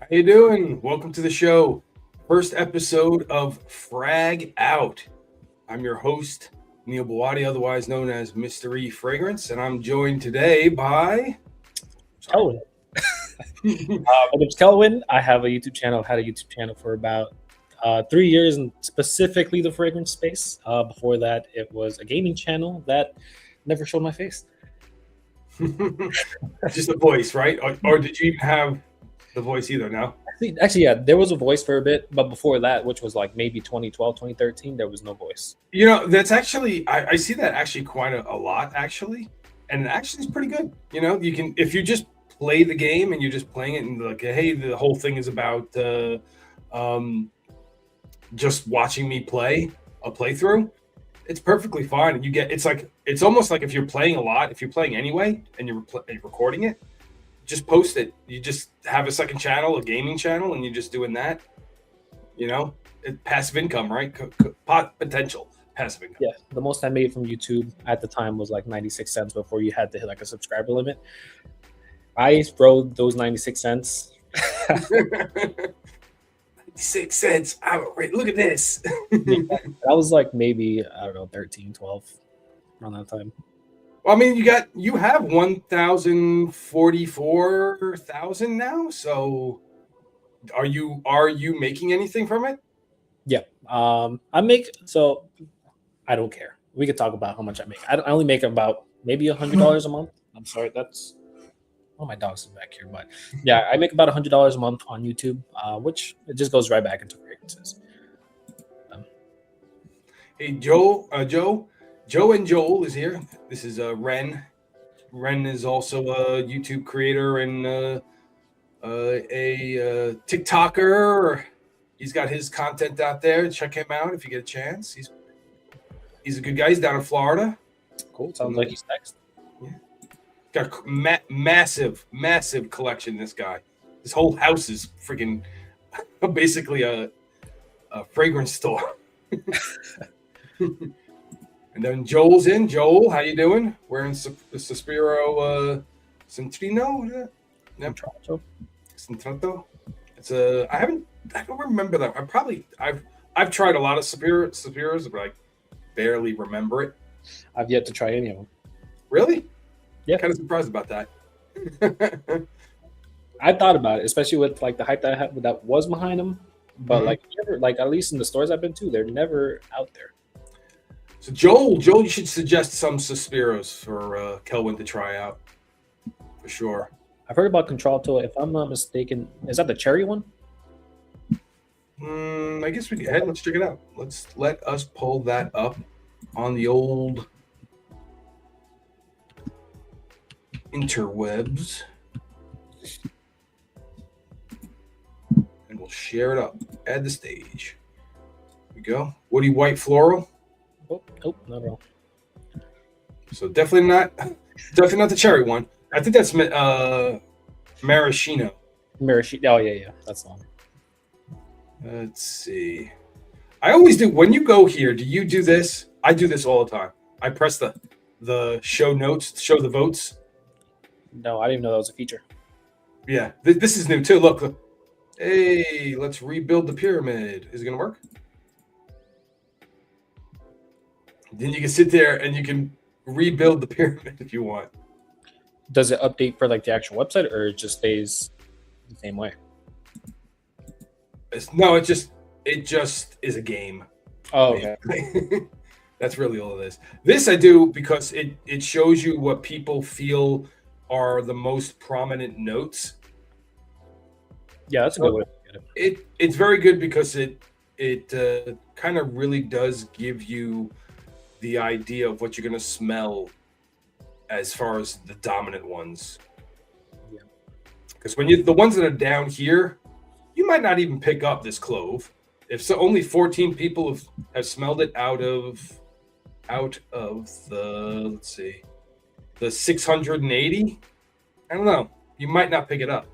How you doing? Welcome to the show. First episode of Frag Out. I'm your host, Neil Bawadi, otherwise known as Mystery Fragrance, and I'm joined today by... Sorry. Kelwin. My name's Kelwin. I have a YouTube channel. I've had a YouTube channel for about 3 years, and specifically the fragrance space. Before that, it was a gaming channel that never showed my face. Just the voice, right? Or did you even have the voice either now? Actually, yeah, there was a voice for a bit, but before that, which was like maybe 2012, 2013, there was no voice. You know, that's actually, I see that actually quite a lot, actually. And it actually is pretty good. You know, you can, if you just play the game and you're just playing it and like, hey, the whole thing is about just watching me play a playthrough, it's perfectly fine. And you get, it's almost like if you're playing a lot, if you're playing anyway and you're recording it, just post it. You just have a second channel, a gaming channel, and you're just doing that. You know, passive income, right? Potential passive income. Yeah, the most I made from YouTube at the time was like 96 cents before you had to hit like a subscriber limit. I rode those 96 cents. 96 cents. Look at this. That was like maybe, I don't know, 13, 12 around that time. Well, I mean, you have 1,044,000 now. So, are you making anything from it? Yeah, I don't care. We could talk about how much I make. I only make about maybe $100 a month. I'm sorry, that's my dogs are back here, but yeah, I make about $100 a month on YouTube, which it just goes right back into fragrances. Hey, Joe and Joel is here. This is Ren. Ren is also a YouTube creator and a TikToker. He's got his content out there. Check him out if you get a chance. He's a good guy. He's down in Florida. Cool. Sounds like he's next. Yeah. Got a massive collection. This guy. His whole house is freaking basically a fragrance store. And then Joel's in. Joel, how you doing? We're in the Sospiro Centrino. Centrato. It's I don't remember that. I've tried a lot of Sospiros, but I barely remember it. I've yet to try any of them. Really? Yeah. Kind of surprised about that. I thought about it, especially with like the hype that was behind them. But like at least in the stores I've been to, they're never out there. So Joel, you should suggest some Sospiros for Kelwin to try out, for sure. I've heard about Contralto. If I'm not mistaken, is that the cherry one? I guess we can. Let's check it out. Let us pull that up on the old interwebs, and we'll share it up. Add the stage. Here we go. Woody white floral. Oh, not at all. So definitely not the cherry one. I think that's maraschino. Maraschino. Oh yeah, that's the one. Let's see. I always do. When you go here, do you do this? I do this all the time. I press the show notes, show the votes. No, I didn't even know that was a feature. Yeah, this is new too. Look. Hey, let's rebuild the pyramid. Is it gonna work? Then you can sit there and you can rebuild the pyramid if you want. Does it update for like the actual website, or it just stays the same way? No, it just is a game. Oh, okay. That's really all it is. This I do because it shows you what people feel are the most prominent notes. Yeah, that's a good way to get it. It's very good because it kind of really does give you the idea of what you're going to smell as far as the dominant ones. Yeah. Because when the ones that are down here, you might not even pick up this clove. If so, only 14 people have smelled it out of the, let's see, the 680. I don't know. You might not pick it up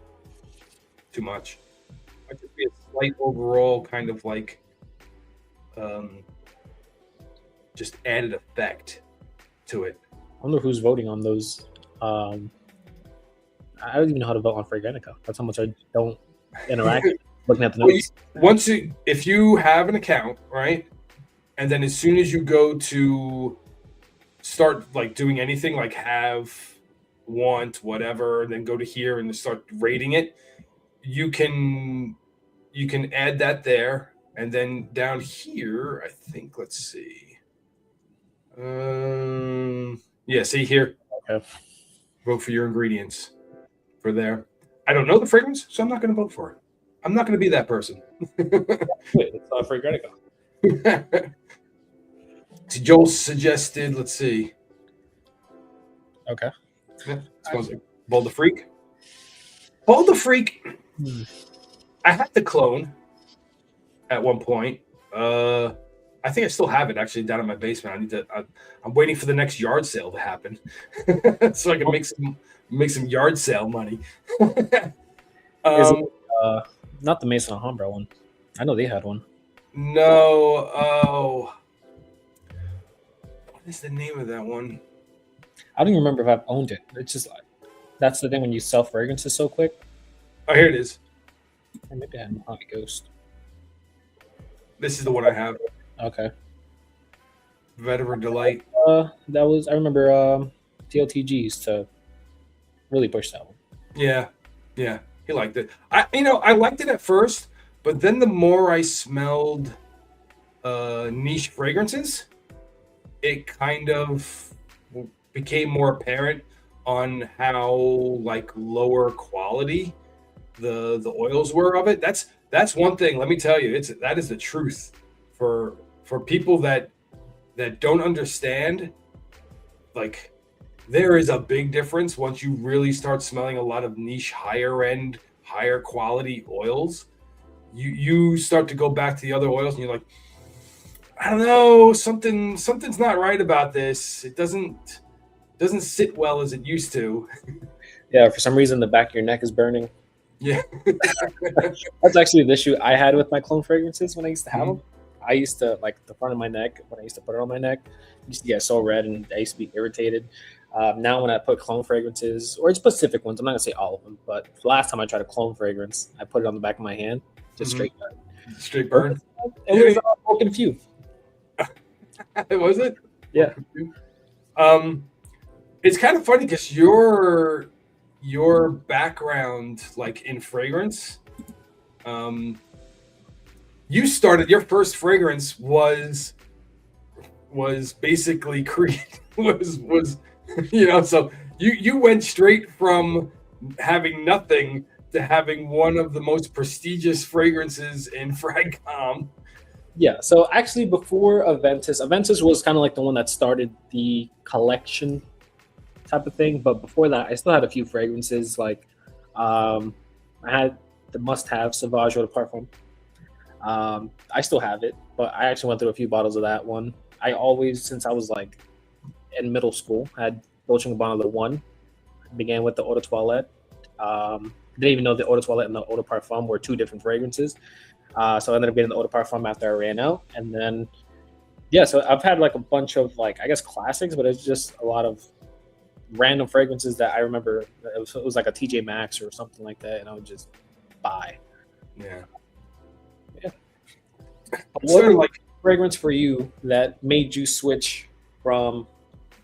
too much. It might just be a slight overall kind of like just added effect to it. I wonder who's voting on those. I don't even know how to vote on Frag-Out. That's how much I don't interacting, looking at the Well, notes. if you have an account, right, and then as soon as you go to start like doing anything, like have, want, whatever, and then go to here and start rating it, you can add that there, and then down here, I think, let's see. Yeah, see here. Okay. Vote for your ingredients for there. I don't know the fragrance, so I'm not going to vote for it. I'm not going to be that person. It's Frag-Out. Joel suggested, let's see. Okay. Yeah, smells like Bold the Freak. Bold the Freak. I had the clone at one point. I think I still have it actually down in my basement. I need to. I'm waiting for the next yard sale to happen, so I can make some yard sale money. Is it, not the Mason Alhambra one? I know they had one. No. Oh, what is the name of that one? I don't even remember if I've owned it. It's just like that's the thing when you sell fragrances so quick. Oh, here it is. Or maybe I had Mojave Ghost. This is the one I have. Okay. Veteran Delight. That was I remember TLTGs to really push that one. Yeah, he liked it. I liked it at first, but then the more I smelled niche fragrances, it kind of became more apparent on how like lower quality the oils were of it. That's one thing. Let me tell you, that is the truth for people that don't understand. Like, there is a big difference once you really start smelling a lot of niche, higher end, higher quality oils. You start to go back to the other oils, and you're like, I don't know, something's not right about this. It doesn't sit well as it used to. Yeah, for some reason the back of your neck is burning. Yeah. That's actually the issue I had with my clone fragrances when I used to have them. I used to, like, the front of my neck, when I used to put it on my neck, I used to get so red and I used to be irritated. Now when I put clone fragrances, or specific ones, I'm not going to say all of them, but the last time I tried a clone fragrance, I put it on the back of my hand, just straight burn. Straight burn? It was broken a few. Was it? Yeah. It's kind of funny because your background, like in fragrance, you started, your first fragrance was basically Creed. was so you went straight from having nothing to having one of the most prestigious fragrances in Frag-Com. Yeah, so actually before Aventus was kind of like the one that started the collection type of thing, but before that I still had a few fragrances. Like I had the must-have Sauvage Eau de Parfum. I still have it, but I actually went through a few bottles of that one. I always, since I was like in middle school, had Dolce & Gabbana the one. Began with the Eau de Toilette. Didn't even know the Eau de Toilette and the Eau de Parfum were two different fragrances. So I ended up getting the Eau de Parfum after I ran out. And then, yeah, so I've had like a bunch of, like, I guess classics, but it's just a lot of random fragrances that I remember. It was like a TJ Maxx or something like that, and I would just buy. Yeah. What was like fragrance for you that made you switch from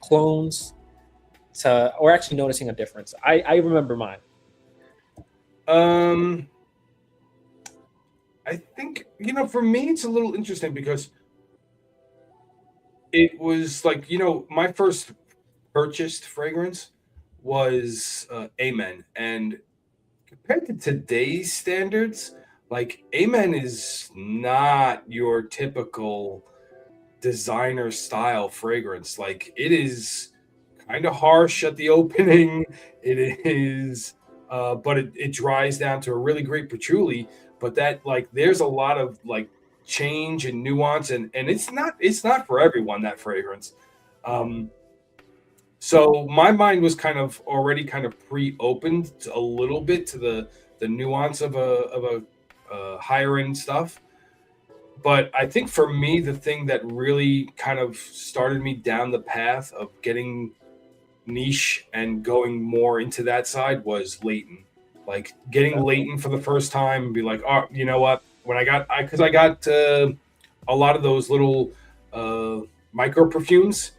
clones to, or actually noticing a difference? I remember mine. I think, for me, it's a little interesting because it was like, my first purchased fragrance was Amen. And compared to today's standards, like, Amen is not your typical designer style fragrance. Like, it is kind of harsh at the opening. It is, but it dries down to a really great patchouli. But that, like, there's a lot of like change and nuance, and it's not for everyone, that fragrance. So my mind was already pre-opened a little bit to the nuance of a higher end stuff. But I think for me, the thing that really kind of started me down the path of getting niche and going more into that side was Leighton. like getting latent for the first time and be like, oh, you know what? When I got a lot of those little micro perfumes,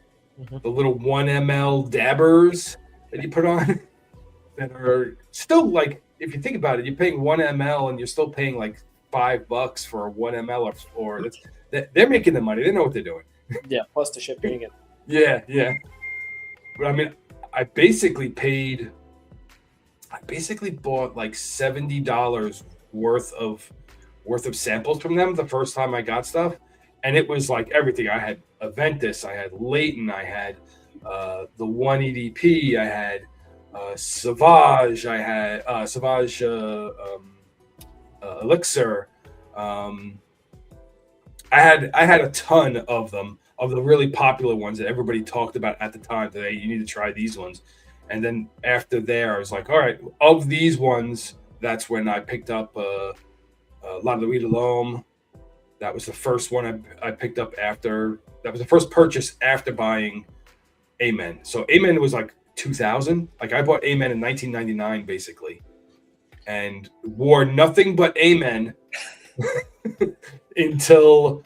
the little 1 ml dabbers that you put on that are still like, if you think about it, you're paying 1 ml and you're still paying like $5 for a 1 ml or they're making the money. They know what they're doing. Yeah, plus the shipping. And Yeah. But I mean, I basically bought like $70 worth of samples from them the first time I got stuff, and it was like everything. I had Aventus, I had Leighton, I had the 1 EDP, I had Sauvage, I had Sauvage Elixir. I had a ton of them, of the really popular ones that everybody talked about at the time. That, hey, you need to try these ones. And then after there, I was like, all right, of these ones, that's when I picked up La Louis de l'Homme. That was the first one I picked up after. That was the first purchase after buying Amen. So Amen was like 2000. Like I bought Amen in 1999, basically, and wore nothing but Amen until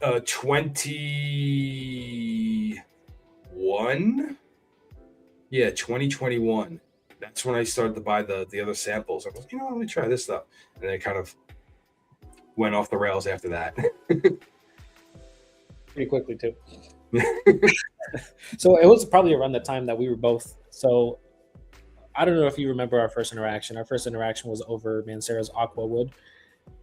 21. Yeah, 2021. That's when I started to buy the other samples. I was like, let me try this stuff. And then it kind of went off the rails after that. Pretty quickly, too. So it was probably around the time that we were both. So I don't know if you remember our first interaction. Our first interaction was over Mancera's Aquawood.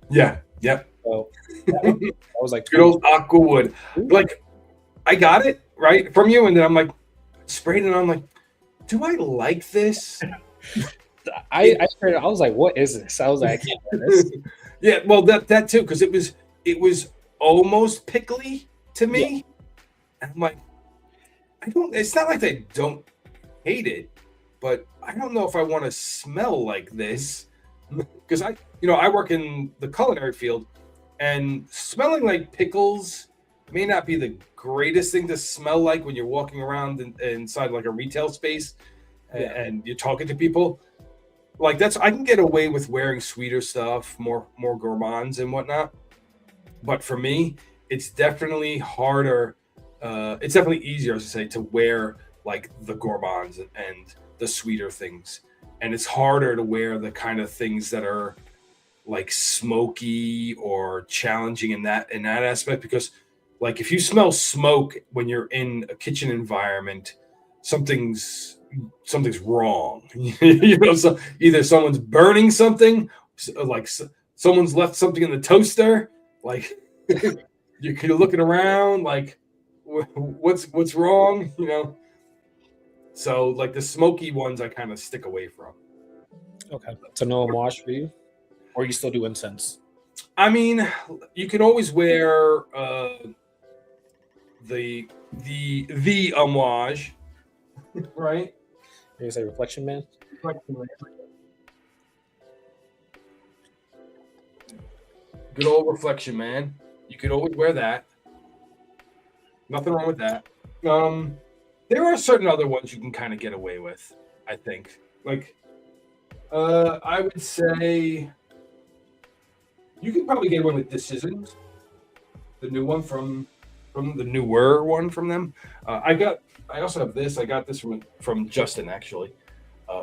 Yeah. Yep. So that was like good old Aquawood. Like, I got it, right, from you. And then I'm like, sprayed it on. I'm like, do I like this? I was like, what is this? I was like, I can't wear this. Yeah, well, that too, because it was almost pickly to me. Yeah. And I'm like, it's not like I don't hate it, but I don't know if I want to smell like this. Because I work in the culinary field, and smelling like pickles may not be the greatest thing to smell like when you're walking around inside like a retail space and you're talking to people. Like I can get away with wearing sweeter stuff, more gourmands and whatnot. But for me, it's definitely harder. It's definitely easier, I should say, to wear like the gourmands and the sweeter things. And it's harder to wear the kind of things that are like smoky or challenging in that aspect, because like if you smell smoke when you're in a kitchen environment, something's wrong. So either someone's burning something, like someone's left something in the toaster, like you're looking around like what's wrong, So like the smoky ones I kind of stick away from. Okay. So no homage for you? Or you still do incense? I mean, you can always wear the homage, right? You say Reflection Man? Good old Reflection Man. You could always wear that. Nothing wrong with that. There are certain other ones you can kind of get away with, I think. Like, I would say you can probably get away with Decisions, the new one from the newer one from them. I also have this. I got this from Justin actually,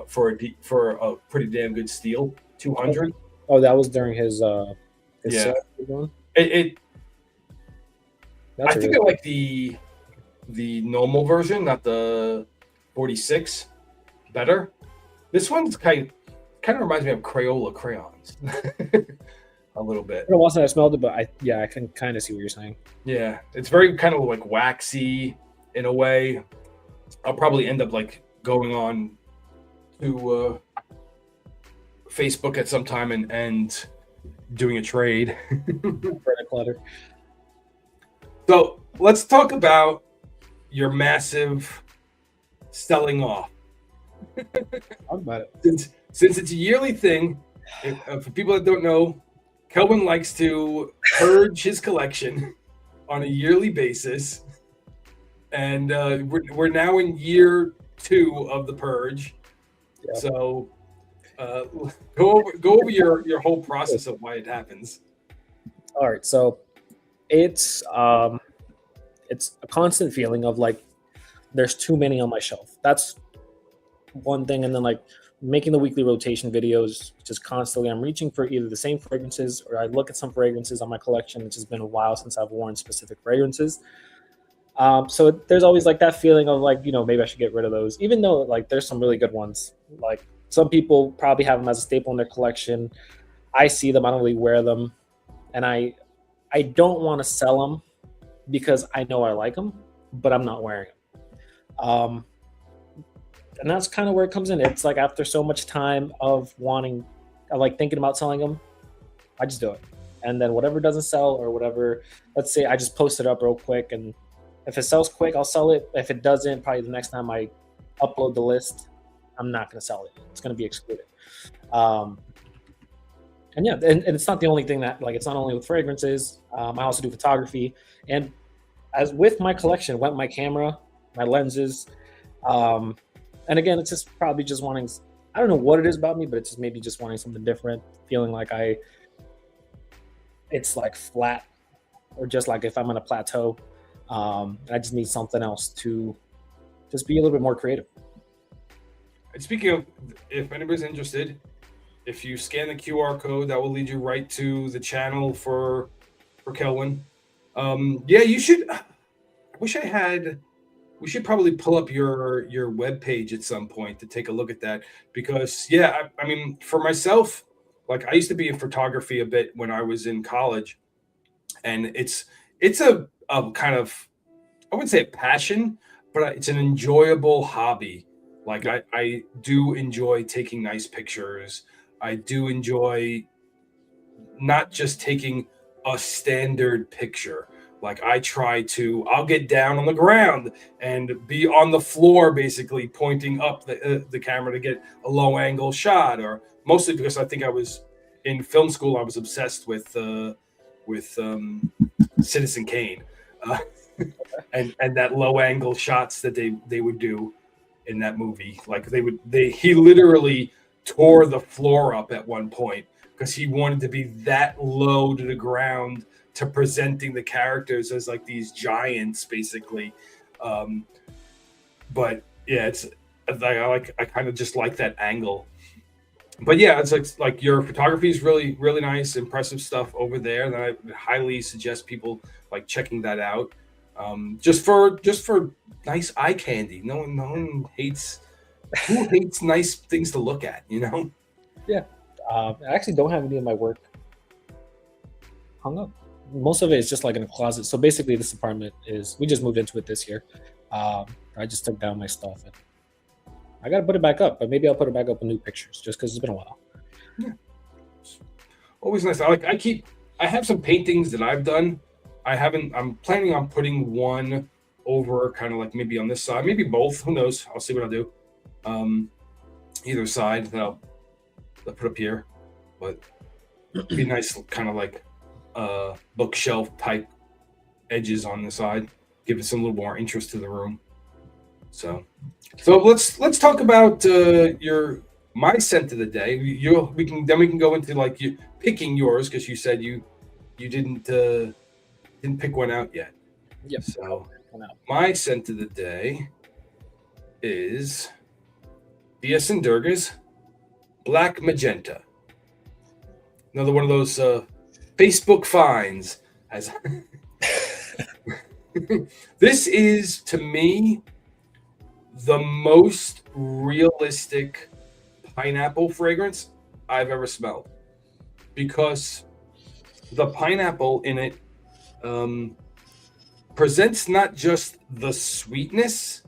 for a pretty damn good steal, 200. Oh, that was during his yeah. One? I think I like the normal version, not the 46, better. This one's kind of reminds me of Crayola crayons. A little bit. It wasn't I smelled it, but I can kind of see what you're saying. Yeah, it's very kind of like waxy in a way. I'll probably end up like going on to Facebook at some time and doing a trade. Clutter. So let's talk about your massive selling off. Talk about it. Since it's a yearly thing, for people that don't know, Kelvin likes to purge his collection on a yearly basis, and we're now in year 2 of the purge. Yeah. So Uh, go over your whole process of why it happens. All right, so it's um it's a constant feeling of like there's too many on my shelf. That's one thing, and then like making the weekly rotation videos, just constantly I'm reaching for either the same fragrances or I look at some fragrances on my collection. It's just been a while since I've worn specific fragrances. So there's always like that feeling of like, maybe I should get rid of those, even though like there's some really good ones. Like some people probably have them as a staple in their collection. I see them, I don't really wear them, and I don't want to sell them because I know I like them, but I'm not wearing them. And that's kind of where it comes in. It's like after so much time of like thinking about selling them, I just do it. And then whatever doesn't sell or whatever, let's say I just post it up real quick, and if it sells quick, I'll sell it. If it doesn't, probably the next time I upload the list, I'm not going to sell it. It's going to be excluded. And yeah, and it's not the only thing that, like, it's not only with fragrances. I also do photography. And as with my collection, went my camera, my lenses. And again, it's just probably just wanting, I don't know what it is about me, but it's just maybe just wanting something different, feeling like it's like flat, or just like if I'm on a plateau, I just need something else to just be a little bit more creative. And speaking of, if anybody's interested, if you scan the QR code, that will lead you right to the channel for Kelwin. Yeah, you should. I wish I had. We should probably pull up your web page at some point to take a look at that, because yeah, I mean, for myself, like I used to be in photography a bit when I was in college, and it's a kind of, I wouldn't say a passion, but it's an enjoyable hobby. Like I do enjoy taking nice pictures. I do enjoy not just taking a standard picture. Like I'll get down on the ground and be on the floor, basically pointing up the camera to get a low angle shot, or mostly because I think I was in film school. I was obsessed with Citizen Kane, and that low angle shots that they would do in that movie. Like he literally tore the floor up at one point because he wanted to be that low to the ground, to presenting the characters as like these giants, basically. But yeah, it's I kind of just like that angle. But yeah, it's like your photography is really, really nice, impressive stuff over there. And I would highly suggest people like checking that out. Just for nice eye candy. No one hates. Who hates nice things to look at? Yeah, I actually don't have any of my work hung up. Most of it is just like in a closet. So basically, this apartment we just moved into it this year. I just took down my stuff, and I got to put it back up. But maybe I'll put it back up with new pictures, just because it's been a while. Yeah, always nice. I have some paintings that I've done. I'm planning on putting one over, kind of like maybe on this side, maybe both. Who knows? I'll see what I'll do. Either side that I'll put up here, but it'd be nice, kind of like bookshelf type edges on the side, give it some little more interest to the room. So let's talk about my scent of the day. We can go into like you picking yours, because you said you didn't pick one out yet. Yep. So my scent of the day is Dias and Durga's Black Magenta. Another one of those Facebook finds. This is, to me, the most realistic pineapple fragrance I've ever smelled, because the pineapple in it presents not just the sweetness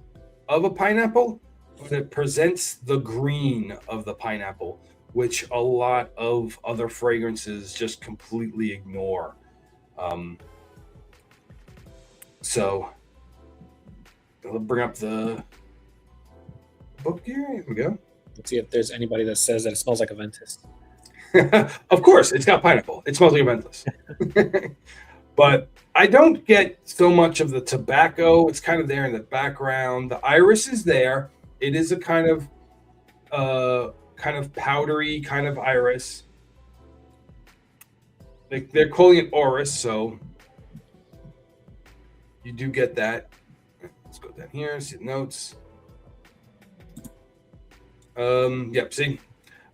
of a pineapple, but it presents the green of the pineapple, which a lot of other fragrances just completely ignore. So I'll bring up the book here. Here we go. Let's see if there's anybody that says that it smells like a Ventus. Of course, it's got pineapple. It smells like a Ventus. But I don't get so much of the tobacco. It's kind of there in the background. The iris is there. It is a kind of kind of powdery, kind of iris. They're calling it Oris, so you do get that. Let's go down here, see the notes. Yep, see,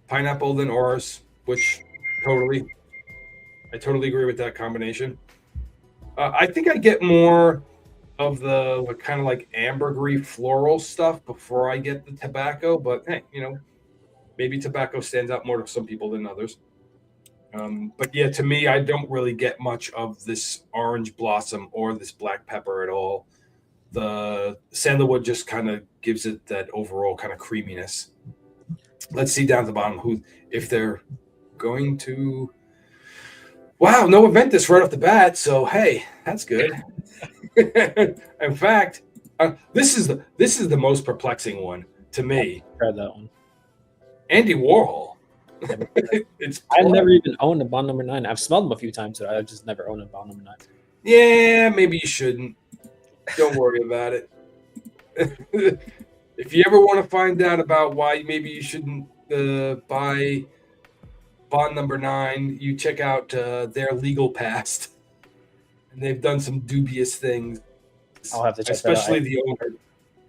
pineapple then Oris, which I totally agree with that combination. I think I get more of the kind of like ambergris floral stuff before I get the tobacco, but hey, maybe tobacco stands out more to some people than others. But yeah, to me, I don't really get much of this orange blossom or this black pepper at all. The sandalwood just kind of gives it that overall kind of creaminess. Let's see down at the bottom if they're going to. Wow, no Aventus right off the bat. So hey, that's good. In fact, this is the most perplexing one to me. I tried that one. Andy Warhol. I've never even owned a Bond number 9. I've smelled them a few times, but I've just never owned a Bond number 9. Yeah, maybe you shouldn't. Don't worry about it. If you ever want to find out about why maybe you shouldn't buy Bond number 9, you check out their legal past. And they've done some dubious things. I'll have to check especially that out. the owner.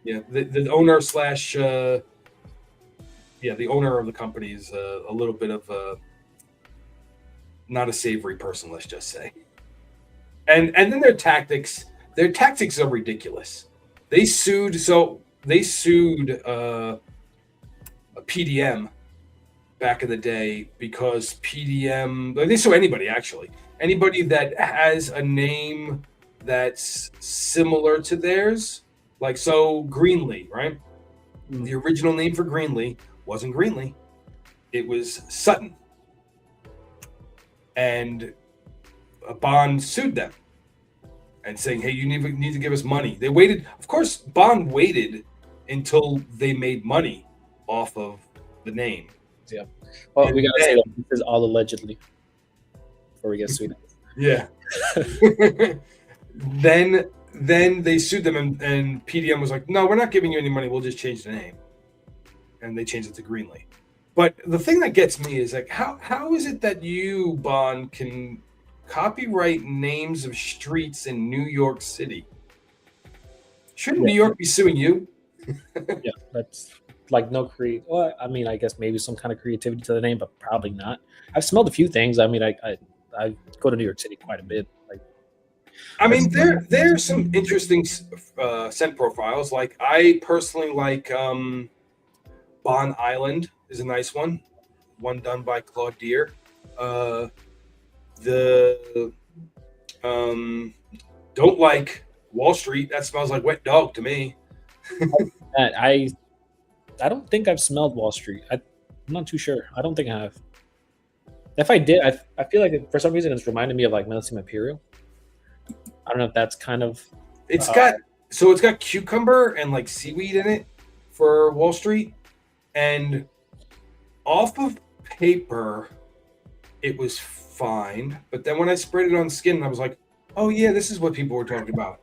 Yeah, the owner slash the owner of the company is a little bit of not a savory person, let's just say. And then their tactics are ridiculous. They sued a PDM back in the day because PDM, they sue anybody that has a name that's similar to theirs, like so Greenlee, right? The original name for Greenlee wasn't Greenlee, it was Sutton, and Bond sued them and saying, hey, you need to give us money. They waited, of course, Bond waited until they made money off of the name. Yeah. Well, we gotta say that this is all allegedly before we get sued. Yeah. Then they sued them, and PDM was like, no, we're not giving you any money, we'll just change the name. And they changed it to Greenlee. But the thing that gets me is like, how is it that you, Bond, can copyright names of streets in New York City? Shouldn't New York be suing you? Yeah, that's like no Well, I mean, I guess maybe some kind of creativity to the name, but probably not. I've smelled a few things. I mean, I go to New York City quite a bit. I mean, there's some interesting scent profiles. Like I personally like Bon Island is a nice one done by Claude Deer. Don't like Wall Street. That smells like wet dog to me. I don't think I've smelled Wall Street. I'm not too sure. I don't think I have. If I did, I feel like for some reason it's reminded me of like Melissa Imperial. I don't know if that's kind of. It's got cucumber and like seaweed in it for Wall Street, and off of paper, it was fine. But then when I sprayed it on the skin, I was like, "Oh yeah, this is what people were talking about."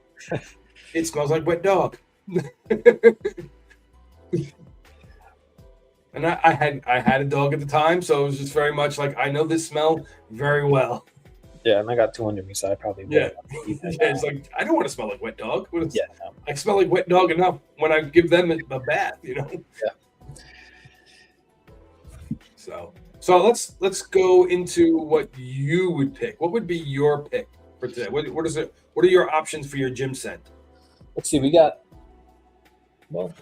It smells like wet dog. And I had a dog at the time, so it was just very much like I know this smell very well. Yeah, and I got 2 under me, so I probably would. Yeah. It's like I don't want to smell like wet dog. No. I smell like wet dog enough when I give them a bath, Yeah. So let's go into what you would pick. What would be your pick for today? What is it? What are your options for your gym scent? Let's see. We got. Well,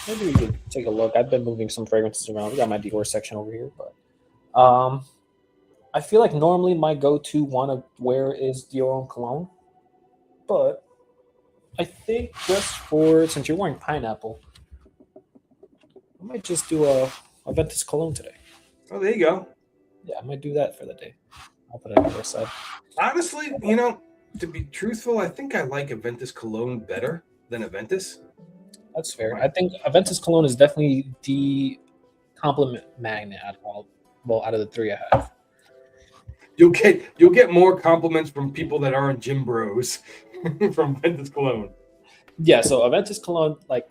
maybe we could take a look. I've been moving some fragrances around. We got my Dior section over here, but I feel like normally my go-to one to wear is Dior Homme Cologne, but I think since you're wearing pineapple, I might just do a Aventus Cologne today. Oh, there you go. Yeah, I might do that for the day. I'll put it on the other side. Honestly, to be truthful, I think I like Aventus Cologne better than Aventus. That's fair. I think Aventus Cologne is definitely the compliment magnet out of the 3 I have. You'll get more compliments from people that aren't gym bros from Aventus Cologne. Yeah, so Aventus Cologne, like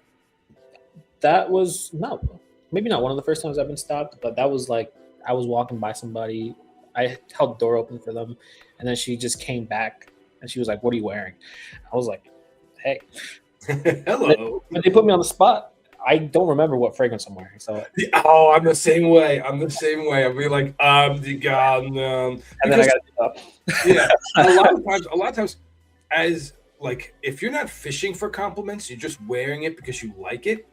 that was no. maybe not one of the first times I've been stopped, but that was like I was walking by somebody. I held the door open for them, and then she just came back and she was like, "What are you wearing?" I was like, "Hey." Hello. When they put me on the spot, I don't remember what fragrance I'm wearing. So Oh, I'm the same way. I'm the same way. I'll be like, the god, and then I because got to get up. yeah, a lot of times, as like if you're not fishing for compliments, you're just wearing it because you like it.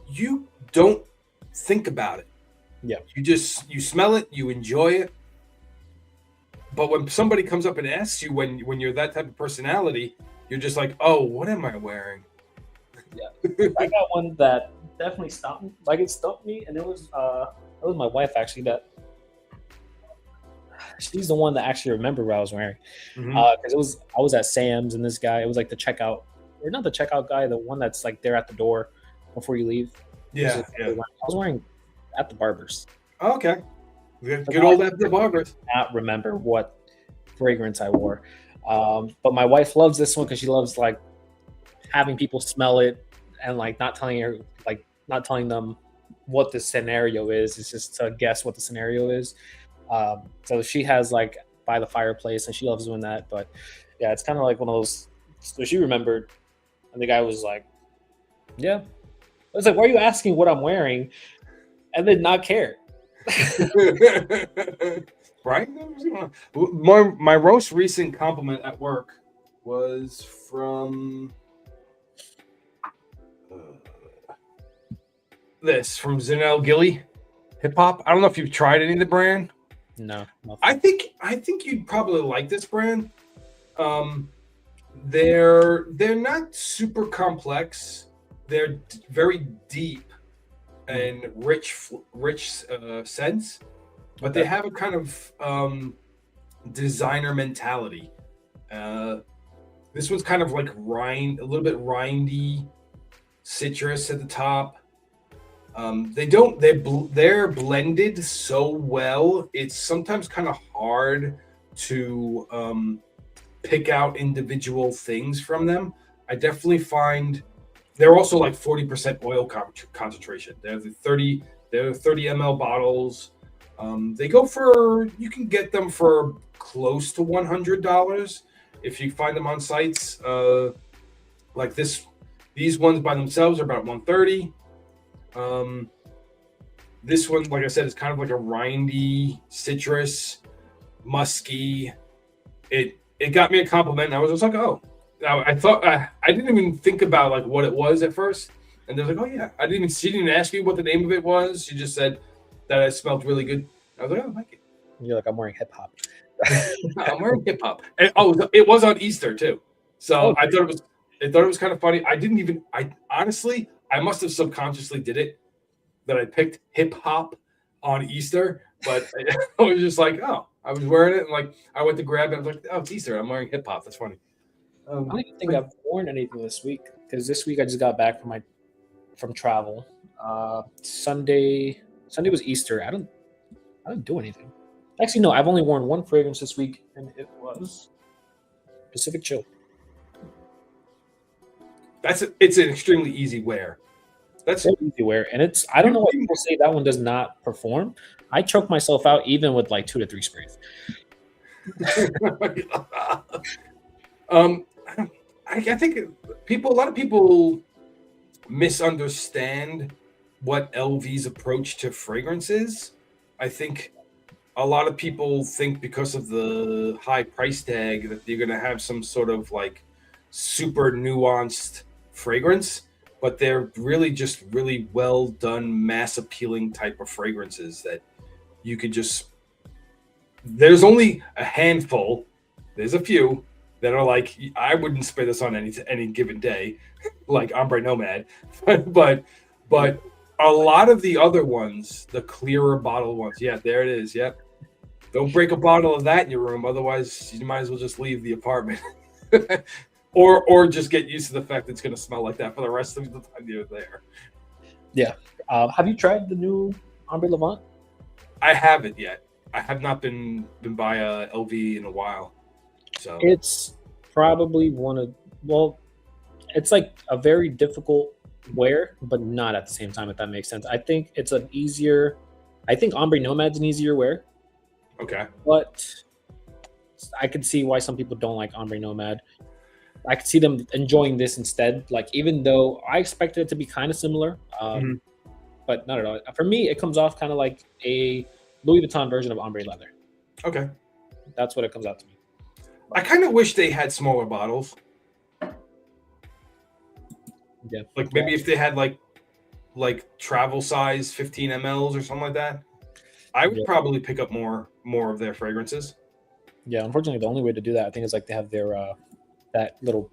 You don't think about it. Yeah. You smell it, you enjoy it. But when somebody comes up and asks you when you're that type of personality, you're just like, oh, what am I wearing? Yeah, I got one that definitely stopped me. Like it stumped me, and it was my wife actually. That she's the one that actually remembered what I was wearing because I was at Sam's and this guy. It was like the checkout or not the checkout guy, the one that's like there at the door before you leave. Yeah, I was wearing at the barber's. Okay, good old at the barber's. Not remember what fragrance I wore, but my wife loves this one because she loves like having people smell it and like not telling them what the scenario is. It's just to guess what the scenario is. So she has like by the fireplace and she loves doing that. But yeah, it's kind of like one of those. So she remembered, and the guy was like, "Yeah." I was like, "Why are you asking what I'm wearing?" And then not care. Right? My most recent compliment at work was from from Zanelle Gilly Hip Hop. I don't know if you've tried any of the brand. No. I think you'd probably like this brand. They're not super complex. They're very deep and rich scents, but they have a kind of designer mentality. This one's kind of like a little bit rindy, citrus at the top. They're blended so well. It's sometimes kind of hard to pick out individual things from them. I definitely find they're also like 40% oil concentration. They're 30 ml bottles. They go for, you can get them for close to $100 if you find them on sites. Like these ones by themselves are about $130. This one, like I said, is kind of like a rindy, citrus, musky. It got me a compliment. And I was just like, oh, I thought I didn't even think about like what it was at first, and they're like, oh yeah, she didn't even ask me what the name of it was. She just said that it smelled really good. I was like, oh, I like it. You're like, I'm wearing hip hop. I'm wearing hip hop. And it was on Easter too, so I thought it was kind of funny. I honestly, I must have subconsciously did it, that I picked hip hop on Easter, but I was just like, oh, I was wearing it, and like I went to grab it. I was like, oh, it's Easter. I'm wearing hip hop. That's funny. I don't even think I've worn anything this week because this week I just got back from travel. Sunday was Easter. I didn't do anything. Actually, no, I've only worn one fragrance this week, and it was Pacific Chill. It's an extremely easy wear. That's very easy wear, and I don't know why people say that one does not perform. I choke myself out even with like 2 to 3 sprays. I think a lot of people misunderstand what LV's approach to fragrance is. I think a lot of people think because of the high price tag that you're going to have some sort of like super nuanced fragrance, but they're really just really well done, mass appealing type of fragrances that you could just, there's only a handful, there's a few that are like, I wouldn't spray this on any given day, like Ombre Nomad, but a lot of the other ones, the clearer bottle ones, yeah, there it is, yep. Don't break a bottle of that in your room, otherwise you might as well just leave the apartment, or just get used to the fact that it's going to smell like that for the rest of the time you're there. Yeah. Have you tried the new Ombre Levant? I haven't yet. I have not been by a LV in a while. So it's probably it's like a very difficult wear, but not at the same time, if that makes sense. I think it's an easier. I think Ombre Nomad's an easier wear, Okay. but I could see why some people don't like Ombre Nomad. I could see them enjoying this instead. Like, even though I expected it to be kind of similar, but not at all. For me, it comes off kind of like a Louis Vuitton version of ombre leather. Okay. That's what it comes out to me. I kind of wish they had smaller bottles. Yeah. Like maybe if they had like travel size 15 mLs or something like that, I would probably pick up more of their fragrances. Yeah, unfortunately, the only way to do that, I think, is like they have their that little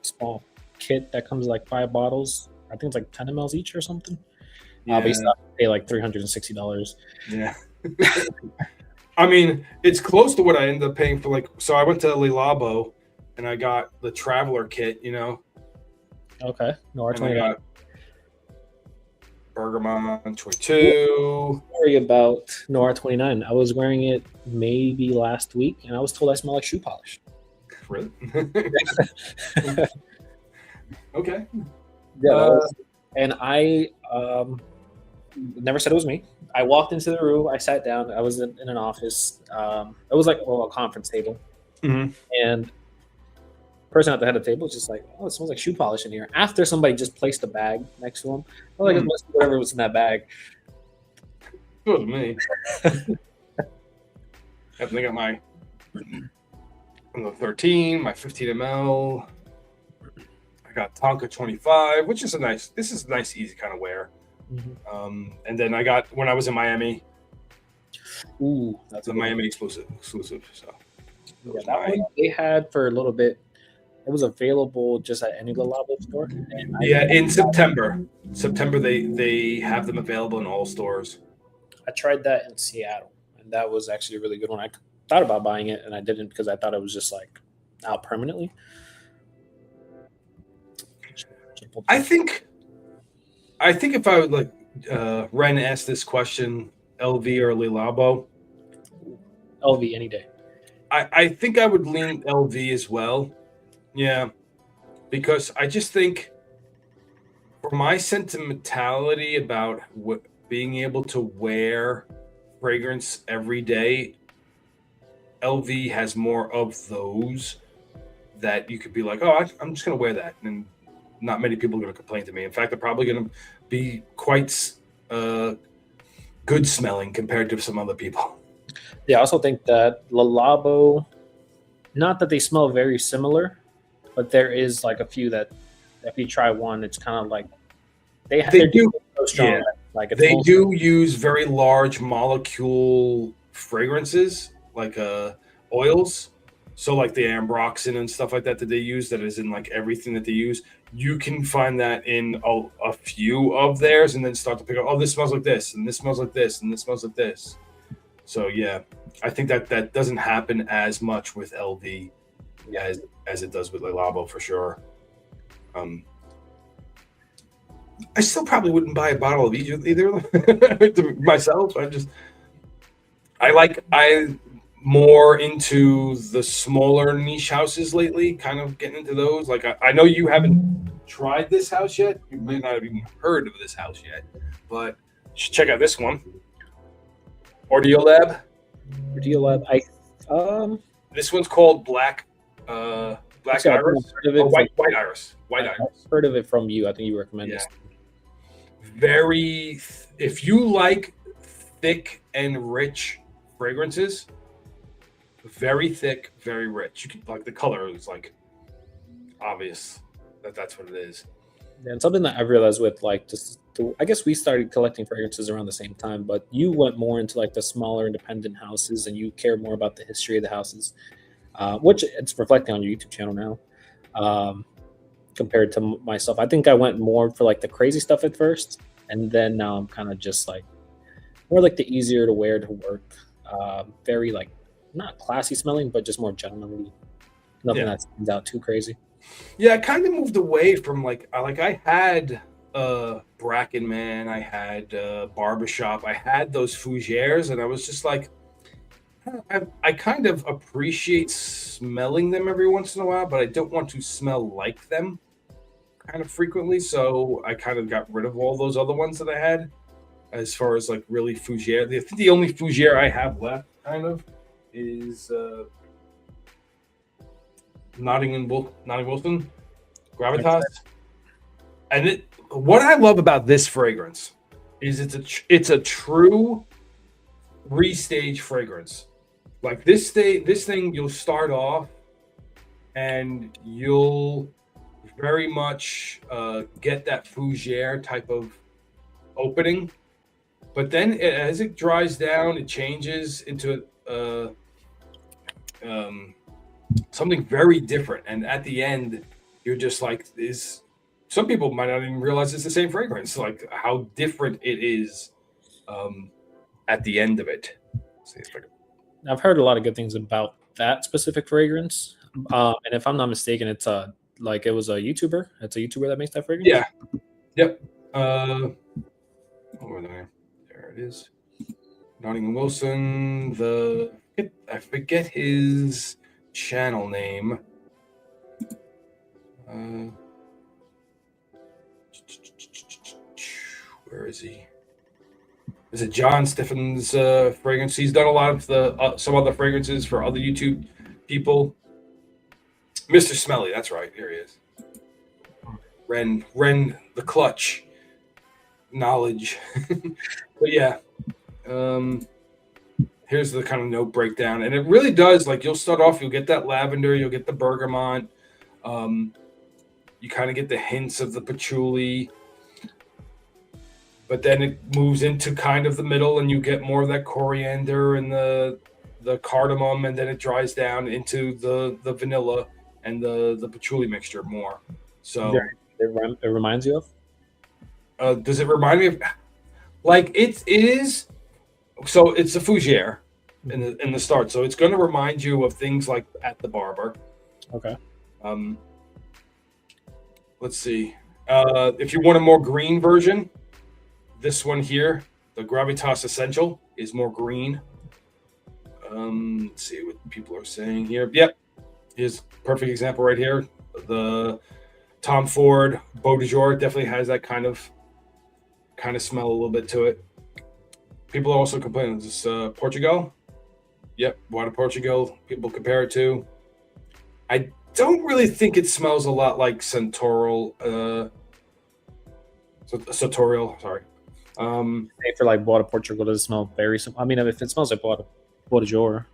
small kit that comes with like 5 bottles. I think it's like 10 mLs each or something. Yeah. But you still have to pay like $360. Yeah. I mean, it's close to what I ended up paying for. Like, so I went to Le Labo and I got the Traveler kit, you know. Okay. No, and I got Bergamot 22. Worry about Noir 29. I was wearing it maybe last week, and I was told I smell like shoe polish. Really? Okay. Yeah. And I never said it was me. I walked into the room. I sat down. I was in an office. It was like a conference table. Mm-hmm. And the person at the head of the table was just like, "Oh, it smells like shoe polish in here." After somebody just placed a bag next to him, I was like, "It must be whatever was in that bag." It was me. I think I got my 13, my 15 ml. I got Tonka 25, which is a nice easy kind of wear. Mm-hmm. And then I got, when I was in Miami, that's the Miami exclusive. So yeah, that one they had for a little bit. It was available just at any Le Labo store. And in September they have them available in all stores. I tried that in Seattle, and that was actually a really good one. I thought about buying it, and I didn't because I thought it was just like out permanently. I think if I would like Ren asked this question, LV or Le Labo? LV any day. I think I would lean LV as well. Yeah, because I just think for my sentimentality about being able to wear fragrance every day, LV has more of those that you could be like, oh, I'm just going to wear that. And not many people are going to complain to me. In fact, they're probably going to be quite good smelling compared to some other people. Yeah, I also think that Le Labo, not that they smell very similar, but there is like a few that if you try one, it's kind of like they do so strong. Yeah. Like they do use very large molecule fragrances, like oils. So like the ambroxan and stuff like that they use, that is in like everything that they use. You can find that in a few of theirs, and then start to pick up, oh, this smells like this, and this smells like this, and this smells like this. So yeah, I think that doesn't happen as much with LV as it does with Le Labo for sure. I still probably wouldn't buy a bottle of either myself. I'm more into the smaller niche houses lately, kind of getting into those. Like I know you haven't tried this house yet. You may not have even heard of this house yet, but you should check out this one. Audiolab. This one's called Black Iris. White Iris. White Iris. I've heard of it from you. I think you recommended it. If you like thick and rich fragrances, very thick, very rich. You can, like, the color is like obvious that's what it is. Yeah, and something that I've realized with like I guess we started collecting fragrances around the same time, but you went more into like the smaller independent houses, and you care more about the history of the houses, which it's reflecting on your YouTube channel now. Compared to myself, I think I went more for like the crazy stuff at first, and then now I'm kind of just like more like the easier to wear to work, very like not classy smelling, but just more gentlemanly. Nothing that stands out too crazy. Yeah, I kind of moved away from I had Bracken Man, I had Barbershop, I had those Fougères, and I was just like, I kind of appreciate smelling them every once in a while, but I don't want to smell like them. kind of frequently, so I kind of got rid of all those other ones that I had. As far as like really fougere, I think the only fougere I have left, kind of, is Nottingham Wilson Gravitas. And what I love about this fragrance is it's a true restage fragrance. Like this thing, you'll start off and you'll very much get that fougere type of opening, but then as it dries down, it changes into something very different. And at the end, you're just like, some people might not even realize it's the same fragrance, like how different it is at the end of it. See if I can... I've heard a lot of good things about that specific fragrance. And if I'm not mistaken, it's like it was a YouTuber. It's a YouTuber that makes that fragrance. Yeah. Yep. Over there. There it is. Nottingham Wilson. I forget his channel name. Where is he? Is it John Steffen's fragrance? He's done a lot of the some other fragrances for other YouTube people. Mr. Smelly, that's right. Here he is. Ren the Clutch. Knowledge. But yeah. Here's the kind of note breakdown. And it really does, like, you'll start off, you'll get that lavender, you'll get the bergamot. You kind of get the hints of the patchouli. But then it moves into kind of the middle, and you get more of that coriander and the cardamom, and then it dries down into the vanilla and the patchouli mixture more. So it reminds you of? Does it remind me of? Like it is. So it's a fougere in the start. So it's going to remind you of things like At the Barber. Okay. Let's see. If you want a more green version, this one here, the Gravitas Essential, is more green. Let's see what people are saying here. Yep. Here's a perfect example right here. The Tom Ford Beau de Jour definitely has that kind of smell a little bit to it. People are also complaining. Is this Portugal? Yep, Water Portugal. People compare it to. I don't really think it smells a lot like Sartorial. Sorry. For like Water Portugal, does it smell very similar? I mean, if it smells like Water de Jour,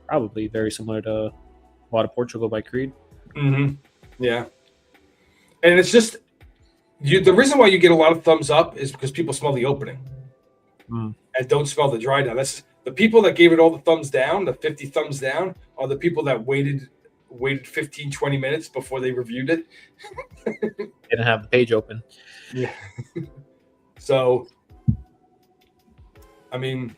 probably very similar to Water Portugal by Creed. Mm-hmm. Yeah. And it's just the reason why you get a lot of thumbs up is because people smell the opening and don't smell the dry down. That's the people that gave it all the thumbs down, the 50 thumbs down, are the people that waited 15, 20 minutes before they reviewed it. Didn't have the page open. Yeah. So, I mean,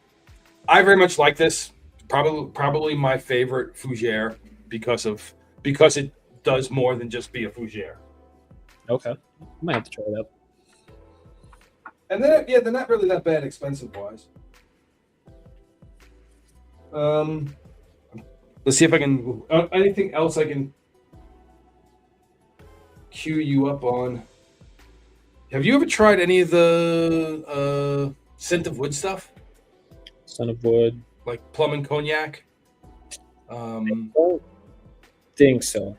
I very much like this. Probably my favorite fougere because it does more than just be a fougere. Okay, might have to try it out. And then they're not really that bad expensive wise. Let's see if I can anything else I can cue you up on. Have you ever tried any of the Scent of Wood stuff? Scent of Wood, like plum and cognac. I don't think so.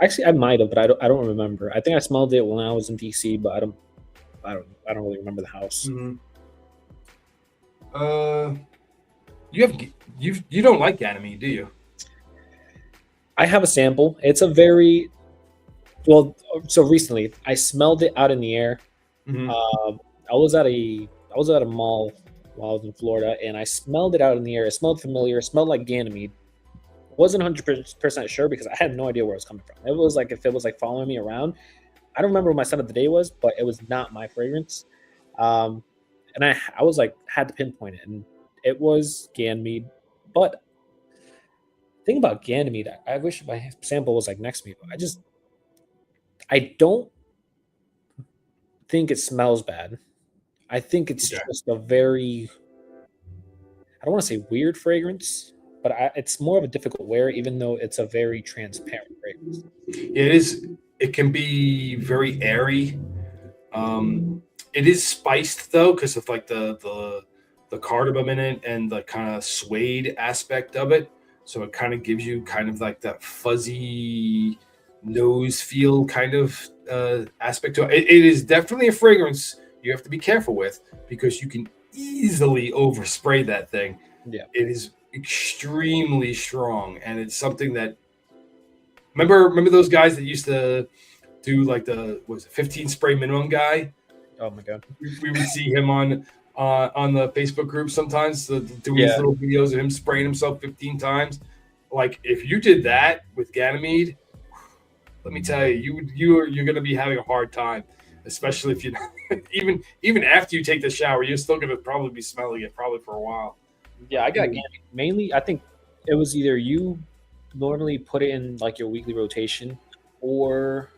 Actually, I might have, but I don't remember. I think I smelled it when I was in DC, but I don't really remember the house. Mm-hmm. You don't like Ganymede, do you? I have a sample. It's a very well. So recently, I smelled it out in the air. Mm-hmm. I was at a mall while I was in Florida, and I smelled it out in the air. It smelled familiar. It smelled like Ganymede. Wasn't 100% sure because I had no idea where it was coming from. It was like if it was like following me around. I don't remember what my scent of the day was, but it was not my fragrance. And I was like had to pinpoint it, and it was Ganymede. But the thing about Ganymede, I wish my sample was like next to me. But I don't think it smells bad. I think it's just a very, I don't want to say weird fragrance, but it's more of a difficult wear, even though it's a very transparent fragrance. It is. It can be very airy. It is spiced though, because of like the cardamom in it and the kind of suede aspect of it. So it kind of gives you kind of like that fuzzy nose feel kind of aspect to it. It is definitely a fragrance you have to be careful with because you can easily overspray that thing. Yeah. It is extremely strong, and it's something that remember those guys that used to do like the 15 spray minimum guy. Oh my god. We would see him on the Facebook group sometimes doing these Yeah. little videos of him spraying himself 15 times. Like if you did that with Ganymede, let me tell you, you're going to be having a hard time, especially if you even after you take the shower, you're still going to probably be smelling it probably for a while. Yeah, I got Ganymede. Mainly, I think it was either you normally put it in like your weekly rotation, or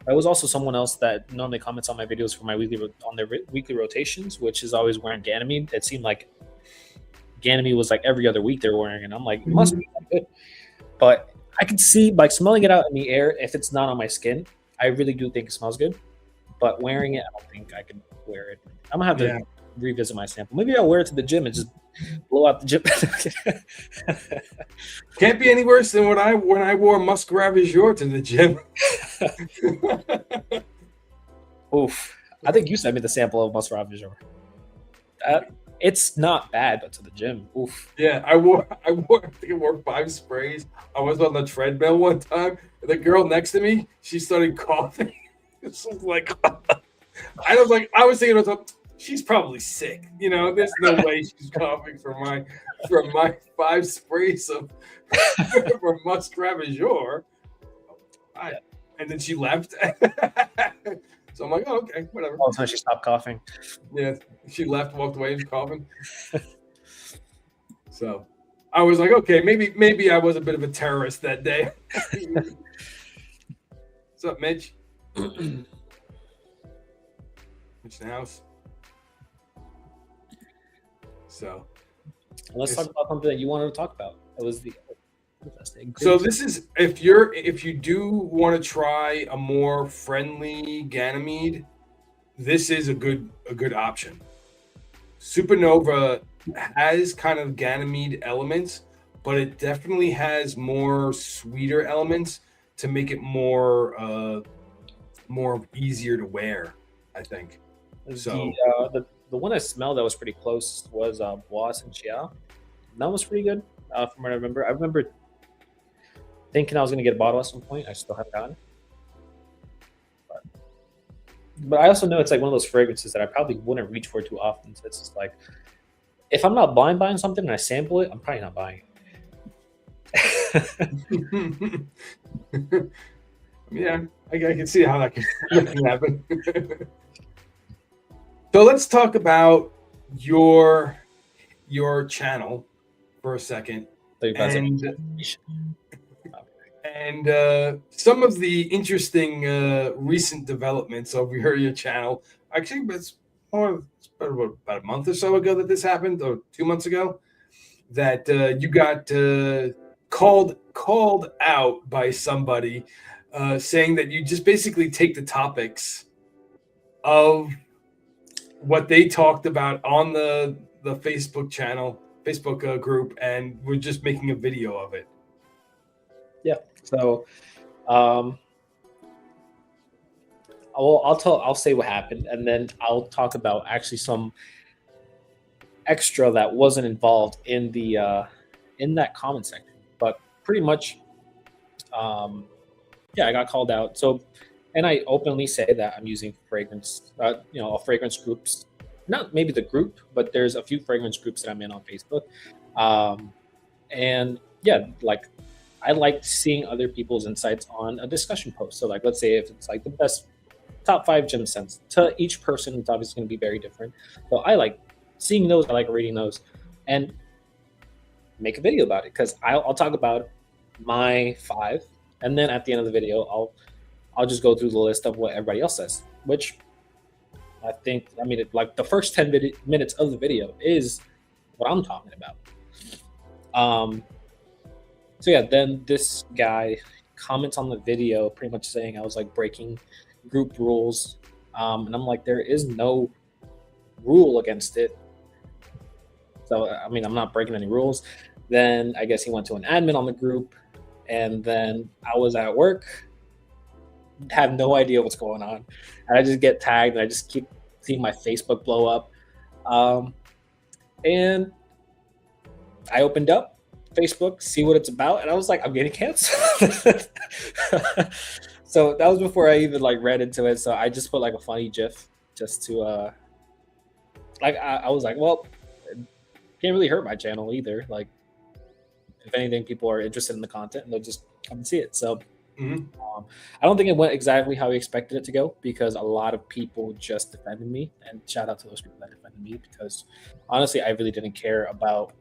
it was also someone else that normally comments on my videos for my weekly rotations, which is always wearing Ganymede. It seemed like Ganymede was like every other week they're wearing, and I'm like, it must be good. But I can see like smelling it out in the air. If it's not on my skin, I really do think it smells good. But wearing it, I don't think I can wear it. I'm gonna have to revisit my sample. Maybe I'll wear it to the gym and just blow out the gym. Can't be any worse than when I wore Musk Ravageur to the gym. Oof! I think you sent me the sample of Musk Ravageur. It's not bad, but to the gym, oof. Yeah, I think I wore 5 sprays. I was on the treadmill one time. And the girl next to me, she started coughing. This was like, I was thinking to myself, she's probably sick. You know, there's no way she's coughing from my 5 sprays of for Musk Ravageur. And then she left. So I'm like, oh, okay, whatever. All the time she stopped coughing. Yeah, she left, walked away, and coughing. So I was like, okay, maybe I was a bit of a terrorist that day. What's up, Mitch? Mitch in the house. So let's talk about something that you wanted to talk about. That was the So this is if you do want to try a more friendly Ganymede, this is a good option. Supernova has kind of Ganymede elements, but it definitely has more sweeter elements to make it more easier to wear, I think. So the one I smelled that was pretty close was Bois and Chia. That was pretty good from what I remember. I remember thinking I was going to get a bottle at some point. I still haven't gotten it. But I also know it's like one of those fragrances that I probably wouldn't reach for too often. So it's just like, if I'm not buying something and I sample it, I'm probably not buying it. Yeah, I can see how that can happen. So let's talk about your channel for a second. And some of the interesting recent developments over your channel. Actually, it's about a month or so ago that this happened, or 2 months ago, that you got called out by somebody saying that you just basically take the topics of what they talked about on the Facebook channel, Facebook group, and we're just making a video of it. Yeah. So, I'll say what happened, and then I'll talk about actually some extra that wasn't involved in the in that comment section. But pretty much, I got called out. So, and I openly say that I'm using fragrance, fragrance groups. Not maybe the group, but there's a few fragrance groups that I'm in on Facebook, and yeah, like. I like seeing other people's insights on a discussion post. So like, let's say if it's like the best top 5 gem scents, to each person, it's obviously going to be very different. So I like seeing those. I like reading those and make a video about it. Cause I'll talk about my 5. And then at the end of the video, I'll just go through the list of what everybody else says, which I think, like the first 10 minutes of the video is what I'm talking about. So yeah, then this guy, comments on the video pretty much saying I was like breaking group rules. And I'm like, there is no rule against it. So, I mean, I'm not breaking any rules. Then I guess he went to an admin on the group. And then I was at work, have no idea what's going on. And I just get tagged and I just keep seeing my Facebook blow up. And I opened up Facebook, see what it's about, and I was like, I'm getting canceled. So that was before I even like read into it. So I just put like a funny GIF just to like I was like, well, it can't really hurt my channel either. Like, if anything, people are interested in the content and they'll just come and see it. So I don't think it went exactly how we expected it to go, because a lot of people just defended me, and shout out to those people that defended me, because honestly, I really didn't care about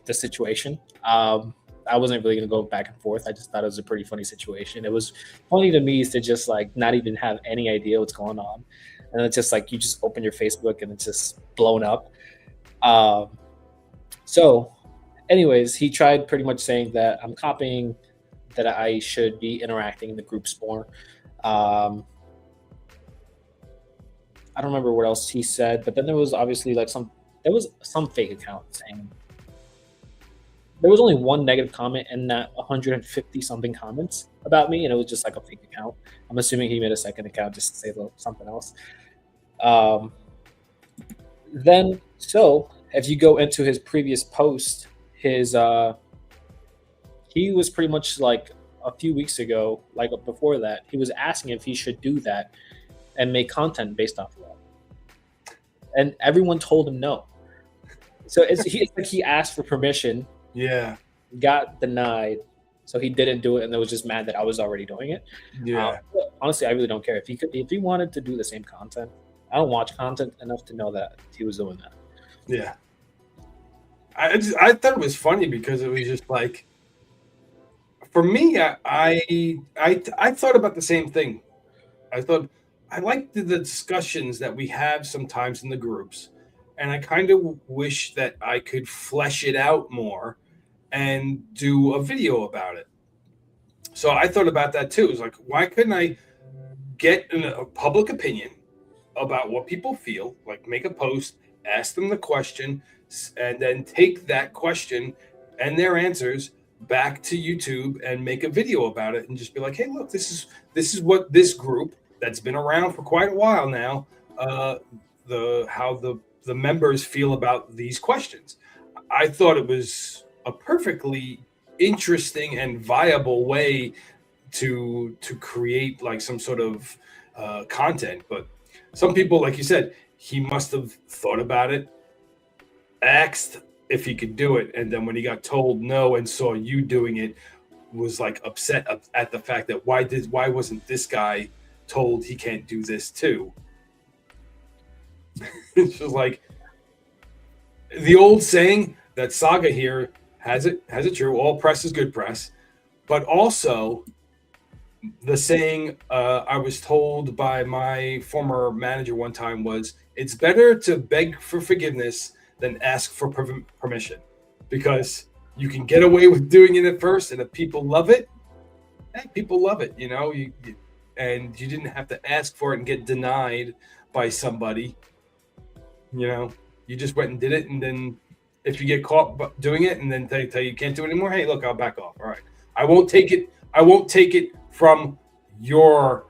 the situation. I wasn't really going to go back and forth. I just thought it was a pretty funny situation. It was funny to me to just like not even have any idea what's going on. And it's just like, you just open your Facebook and it's just blown up. So anyways, he tried pretty much saying that I'm copying, that I should be interacting in the groups more. I don't remember what else he said, but then there was obviously like some fake account saying, there was only one negative comment in that 150 something comments about me, and it was just like a fake account. I'm assuming he made a second account just to say something else. Then, so if you go into his previous post, he was pretty much like a few weeks ago, like before that, he was asking if he should do that and make content based off of that. And everyone told him no. So it's like he asked for permission. Yeah. Got denied. So he didn't do it, and they was just mad that I was already doing it. Yeah. Honestly, I really don't care. If he wanted to do the same content, I don't watch content enough to know that he was doing that. Yeah. I thought it was funny because it was just like, for me, I thought about the same thing. I thought I like the discussions that we have sometimes in the groups, and I kind of wish that I could flesh it out more and do a video about it. So I thought about that too. It's like, why couldn't I get a public opinion about what people feel, like make a post, ask them the question, and then take that question and their answers back to YouTube and make a video about it, and just be like, hey, look, this is what this group that's been around for quite a while now, how the members feel about these questions. I thought it was a perfectly interesting and viable way to create like some sort of content. But some people, like you said, he must have thought about it, asked if he could do it, and then when he got told no and saw you doing it, was like upset at the fact that why wasn't this guy told he can't do this too? It's just like the old saying that Saga here has it true, all press is good press, but also the saying I was told by my former manager one time was, it's better to beg for forgiveness than ask for permission, because you can get away with doing it at first, and if people love it, people love it, and you didn't have to ask for it and get denied by somebody. You just went and did it, and then if you get caught doing it and then tell you can't do it anymore, hey, look, I'll back off. All right, I won't take it from your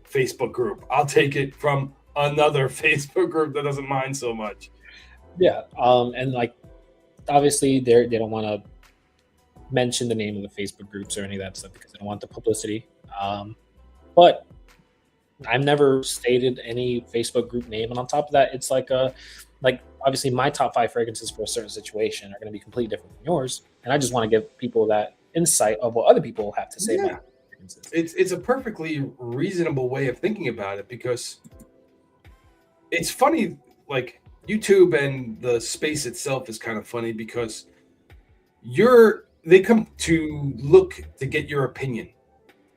Facebook group. I'll take it from another Facebook group that doesn't mind so much. Yeah, and like obviously they don't want to mention the name of the Facebook groups or any of that stuff because they don't want the publicity. But I've never stated any Facebook group name, and on top of that, it's like obviously my top 5 fragrances for a certain situation are going to be completely different from yours, and I just want to give people that insight of what other people have to say about fragrances. It's a perfectly reasonable way of thinking about it, because it's funny, like YouTube and the space itself is kind of funny, because they come to look to get your opinion,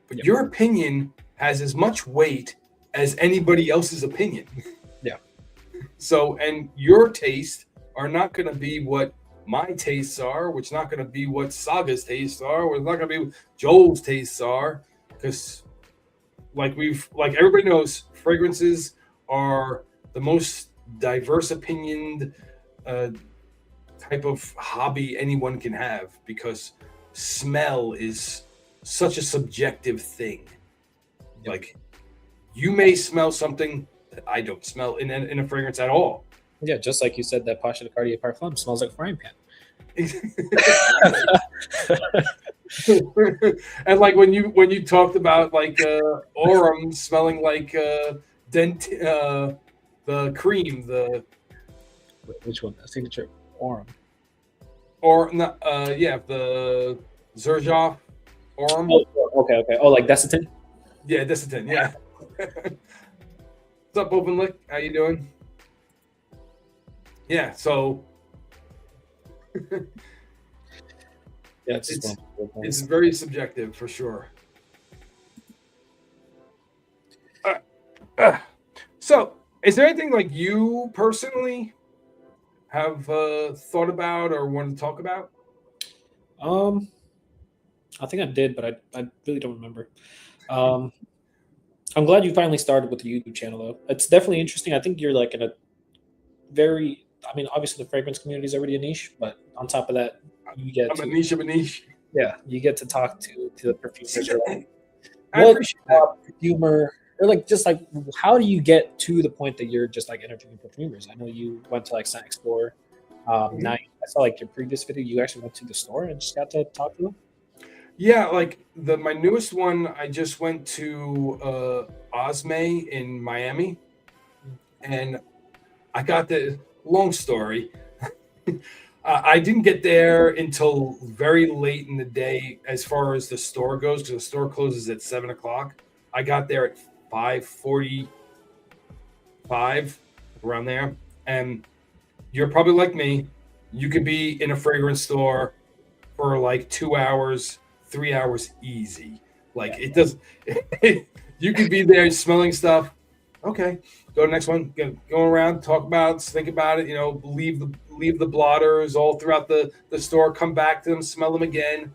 but your opinion has as much weight as anybody else's opinion. Yeah. So, and your tastes are not going to be what my tastes are, which is not going to be what Saga's tastes are, or it's not going to be what Joel's tastes are, because like everybody knows, fragrances are the most diverse opinioned uh, type of hobby anyone can have, because smell is such a subjective thing. Like, you may smell something that I don't smell in a fragrance at all. Yeah, just like you said, that Pasha de Cartier Parfum smells like a frying pan. And like when you talked about like Aurum smelling like the cream, the Which one? The signature Aurum. or not yeah, the Zerjoff Aurum. Oh, okay. Oh, like Desitin? Yeah, Desitin, yeah. What's up, Open Lick? How you doing? Yeah, so Yeah, it's very subjective for sure. So, is there anything like you personally have thought about or want to talk about? I think I did, but I really don't remember. Um, I'm glad you finally started with the YouTube channel, though. It's definitely interesting. I think you're like in a very, I mean, obviously the fragrance community is already a niche, but on top of that, you get I'm to a niche of a niche. yeah, you get to talk to the perfumers. I appreciate that. Perfumer, or like just like how do you get to the point that you're just like interviewing perfumers? I know you went to like Scent Explorer. Now I saw like your previous video. You actually went to the store and just got to talk to them. Yeah, like my newest one, I just went to Osme in Miami, and I got the long story. I didn't get there until very late in the day, as far as the store goes, because the store closes at 7 o'clock. I got there at 5:45, around there, and you're probably like me. You could be in a fragrance store for like 2 hours, 3 hours easy. Like it does. You could be there smelling stuff. Okay, go to the next one. Go around, talk about, think about it. Leave the blotters all throughout the store. Come back to them, smell them again.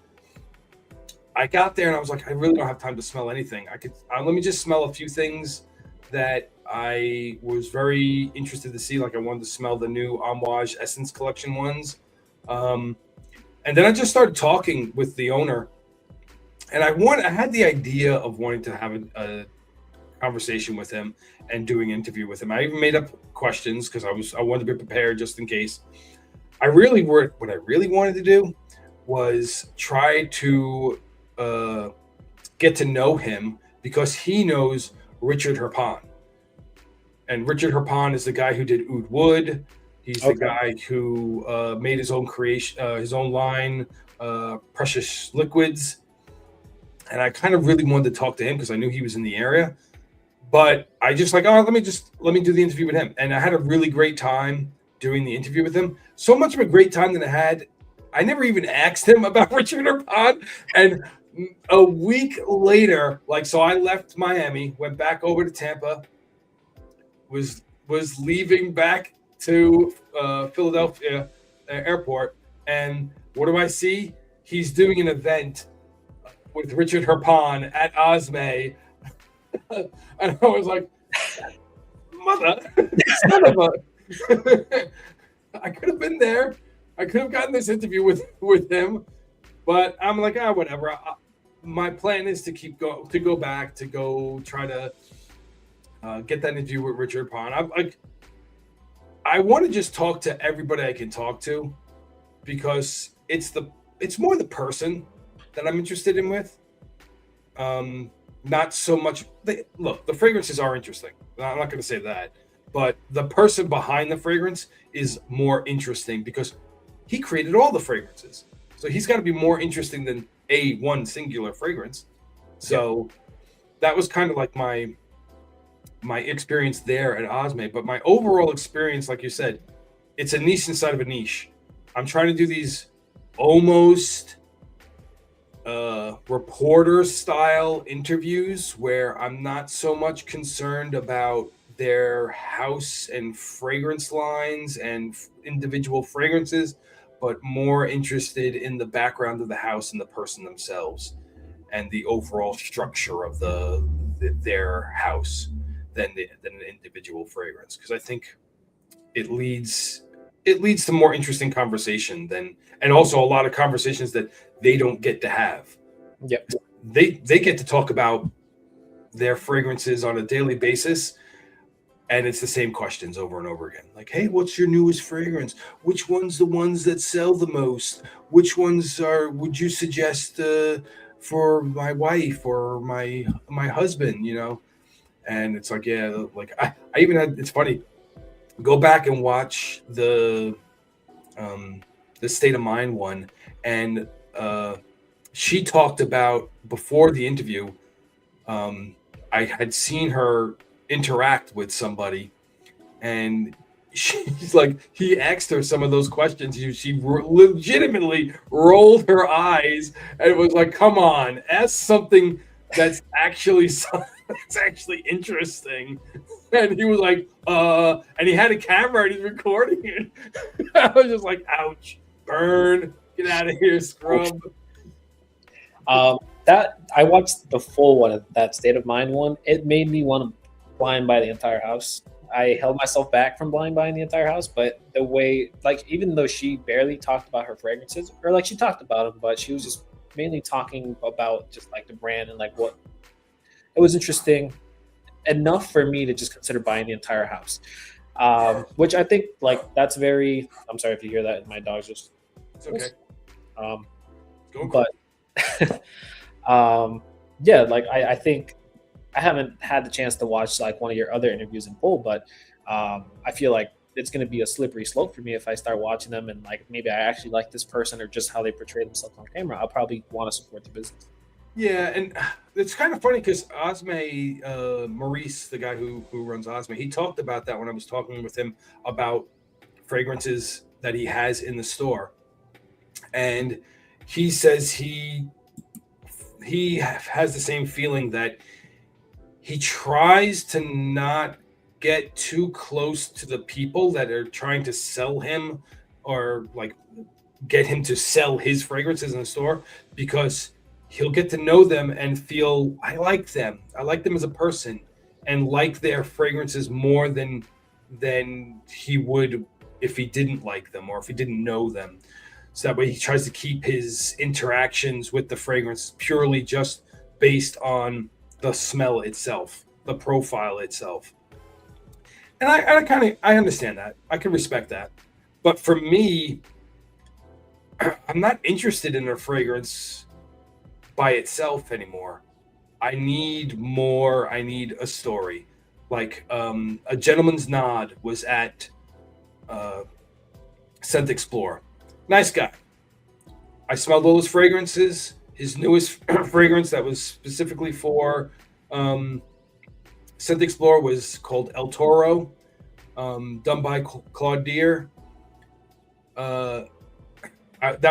I got there and I was like, I really don't have time to smell anything. Let me just smell a few things that I was very interested to see. Like I wanted to smell the new Amouage Essence Collection ones. And then I just started talking with the owner, and I had the idea of wanting to have a conversation with him and doing an interview with him. I even made up questions because I wanted to be prepared just in case. What I really wanted to do was try to get to know him, because he knows Richard Herpon. And Richard Herpon is the guy who did Oud Wood. He's the guy who made his own creation, his own line, Precious Liquids. And I kind of really wanted to talk to him because I knew he was in the area. But I just like, let me do the interview with him. And I had a really great time doing the interview with him. So much of a great time that I never even asked him about Richard Herpon. And a week later, so I left Miami, went back over to Tampa, was leaving back to Philadelphia airport, and what do I see? He's doing an event with Richard Herpon at Osme, and I was like, "Mother, son of a!" I could have been there. I could have gotten this interview with him, but I'm like, whatever. My plan is to go back to go try to get that interview with Richard Herpon. I want to just talk to everybody I can talk to, because it's more the person that I'm interested in with. Not so much. Look, the fragrances are interesting. I'm not going to say that, but the person behind the fragrance is more interesting because he created all the fragrances. So he's got to be more interesting than one singular fragrance. So that was kind of like my experience there at Osme. But my overall experience, like you said, it's a niche inside of a niche. I'm trying to do these almost reporter style interviews where I'm not so much concerned about their house and fragrance lines and individual fragrances, but more interested in the background of the house and the person themselves and the overall structure of their house than an individual fragrance. Because I think it leads to more interesting conversation than, and also a lot of conversations that they don't get to have. Yep. They get to talk about their fragrances on a daily basis, and it's the same questions over and over again. Like, hey, what's your newest fragrance? Which one's the ones that sell the most? Which ones would you suggest for my wife or my husband? And it's like, yeah, like I even had, it's funny, go back and watch the State of Mind one, and she talked about, before the interview, I had seen her interact with somebody, and she's like, he asked her some of those questions. She legitimately rolled her eyes and was like, come on, ask something that's actually interesting. And he was like, and he had a camera and he's recording it. I was just like, ouch, burn, get out of here, scrub. That I watched the full one of that State of Mind one. It made me want to blind buy the entire house. I held myself back from blind buying the entire house, but the way, like, even though she barely talked about her fragrances, or like she talked about them, but she was just mainly talking about just like the brand and like what it was interesting enough for me to just consider buying the entire house. Which I think, like, that's very, I'm sorry if you hear that, my dog's just, it's okay. But yeah, like I think I haven't had the chance to watch like one of your other interviews in full, but I feel like it's going to be a slippery slope for me if I start watching them and like maybe I actually like this person or just how they portray themselves on camera. I'll probably want to support the business. Yeah, and it's kind of funny because Osme, Maurice, the guy who runs Osme, he talked about that when I was talking with him about fragrances that he has in the store, and he says he has the same feeling, that he tries to not get too close to the people that are trying to sell him or like get him to sell his fragrances in the store, because he'll get to know them and feel, I like them as a person, and like their fragrances more than he would if he didn't like them or if he didn't know them. So that way he tries to keep his interactions with the fragrance purely just based on the smell itself, the profile itself. And I understand that. I can respect that. But for me, I'm not interested in a fragrance by itself anymore. I need more. I need a story. Like A Gentleman's Nod was at Scent Explorer. Nice guy. I smelled all his fragrances. His newest fragrance that was specifically for Scent Explorer was called El Toro, done by Claude Deer. That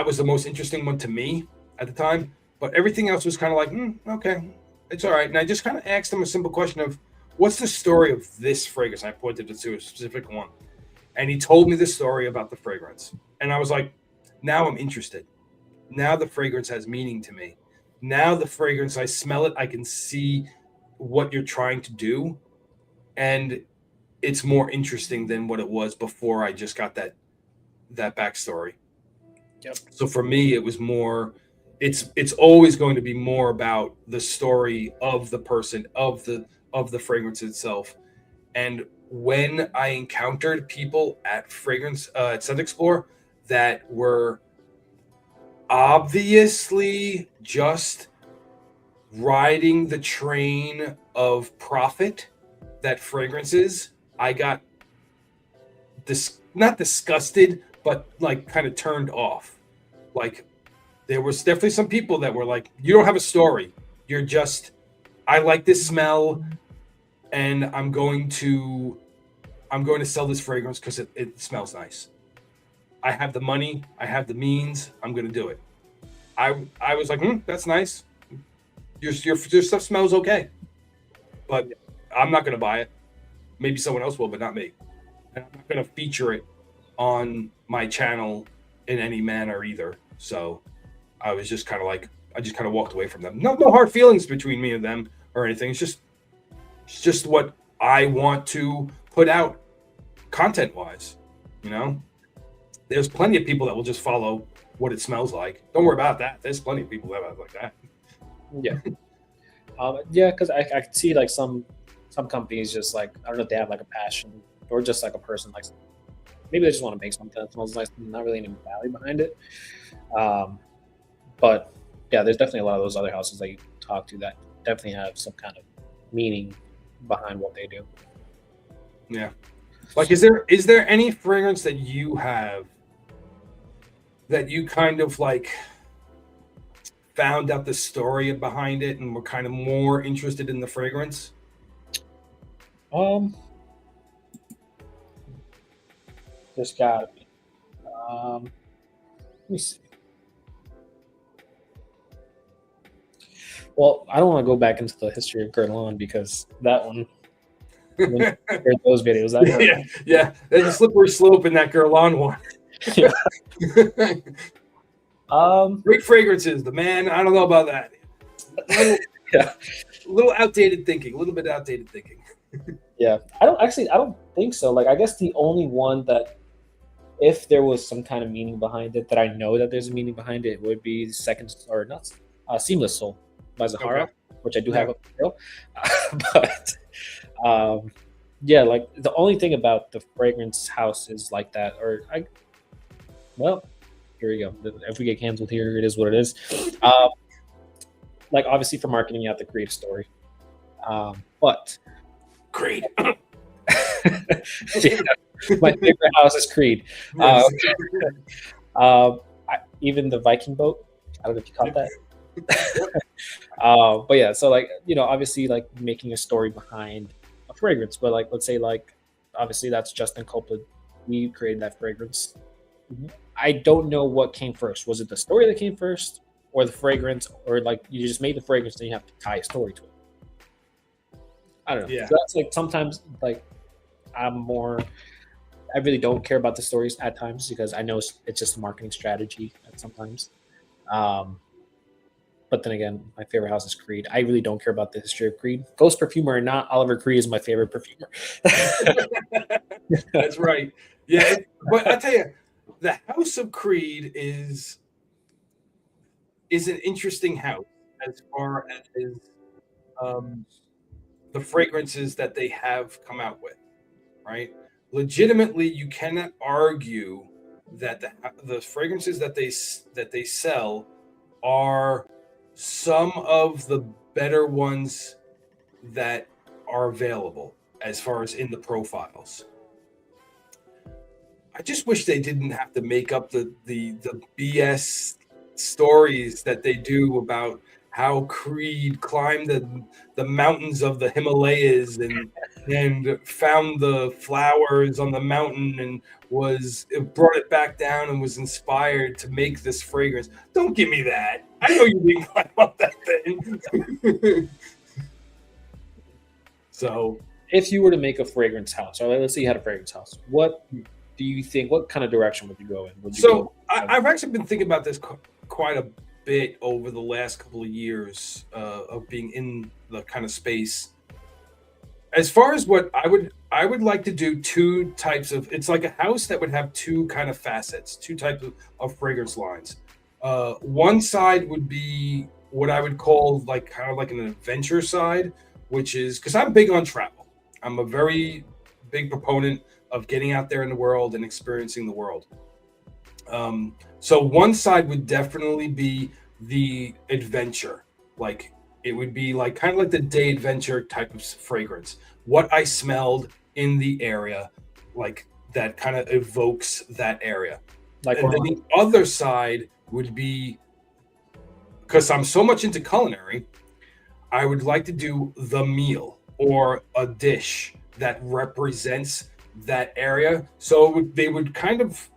was the most interesting one to me at the time. But everything else was kind of like, okay, it's all right. And I just kind of asked him a simple question of, what's the story of this fragrance? I pointed to a specific one. And he told me the story about the fragrance. And I was like, now I'm interested. Now the fragrance has meaning to me. Now the fragrance, I smell it, I can see what you're trying to do. And it's more interesting than what it was before I just got that backstory. Yep. So for me, it was more, it's always going to be more about the story of the person, of the fragrance itself. And when I encountered people at Scent Explorer that were obviously just riding the train of profit that fragrances, I got not disgusted, but like kind of turned off. Like, there was definitely some people that were like, you don't have a story. You're just, I like this smell, and I'm going to sell this fragrance because it smells nice. I have the money, I have the means, I'm going to do it. I was like, that's nice. Your stuff smells okay, but I'm not going to buy it. Maybe someone else will, but not me. And I'm not going to feature it on my channel in any manner either. So I was just kind of like, I just kind of walked away from them. No hard feelings between me and them or anything. It's just what I want to put out content wise. You know, there's plenty of people that will just follow what it smells like. Don't worry about that. There's plenty of people that are like that. Yeah. Yeah, because I can see like some companies just like, I don't know if they have like a passion or just like a person like, maybe they just want to make something that smells nice, not really any value behind it. But yeah, there's definitely a lot of those other houses that you talk to that definitely have some kind of meaning behind what they do. Yeah. Like, is there any fragrance that you have that you kind of like found out the story behind it and were kind of more interested in the fragrance? There's gotta be. Let me see. Well, I don't want to go back into the history of Guerlain because that one, those videos, yeah, there's a slippery slope in that Guerlain one. Yeah. Great fragrances, the man. I don't know about that. Yeah. A little outdated thinking. A little bit outdated thinking. Yeah, I don't think so. Like, I guess the only one that, if there was some kind of meaning behind it, that I know that there's a meaning behind it, would be Seamless Soul by Zahara, Okay. which I do have up for but yeah, like the only thing about the fragrance houses like that, well, here we go. If we get canceled here, it is what it is. Like, obviously for marketing, you have to create a story. But Creed. yeah, my favorite house is Creed. Yes. Even the Viking boat. I don't know if you caught that. But yeah, so like, you know, obviously like making a story behind a fragrance, but like, let's say like, obviously that's Justin Copeland. We created that fragrance. I don't know what came first. Was it the story that came first, or the fragrance, or like you just made the fragrance and you have to tie a story to it? I don't know. Yeah. So that's like sometimes like I really don't care about the stories at times because I know it's just a marketing strategy at sometimes. But then again, my favorite house is Creed. I really don't care about the history of Creed. Ghost perfumer or not, Oliver Creed is my favorite perfumer. That's right. Yeah, but I tell you, the House of Creed is an interesting house as far as the fragrances that they have come out with, right? Legitimately, you cannot argue that the fragrances that they sell are some of the better ones that are available as far as in the profiles. I just wish they didn't have to make up the BS stories that they do about how Creed climbed the mountains of the Himalayas and found the flowers on the mountain and brought it back down and was inspired to make this fragrance. Don't give me that. I know you didn't climb up that thing. So, if you were to make a fragrance house, or let's say you had a fragrance house, what do you think? What kind of direction would you go in? I've actually been thinking about this quite a bit over the last couple of years of being in the kind of space. As far as what I would like to do, two types of, it's like a house that would have two kind of facets, two types of fragrance lines. One side would be what I would call like kind of like an adventure side, which is because I'm big on travel. I'm a very big proponent of getting out there in the world and experiencing the world. So one side would definitely be the adventure. Like it would be like kind of like the day adventure type of fragrance. What I smelled in the area, like that kind of evokes that area. Like, and then the other side would be, because I'm so much into culinary, I would like to do the meal or a dish that represents that area. So they would kind of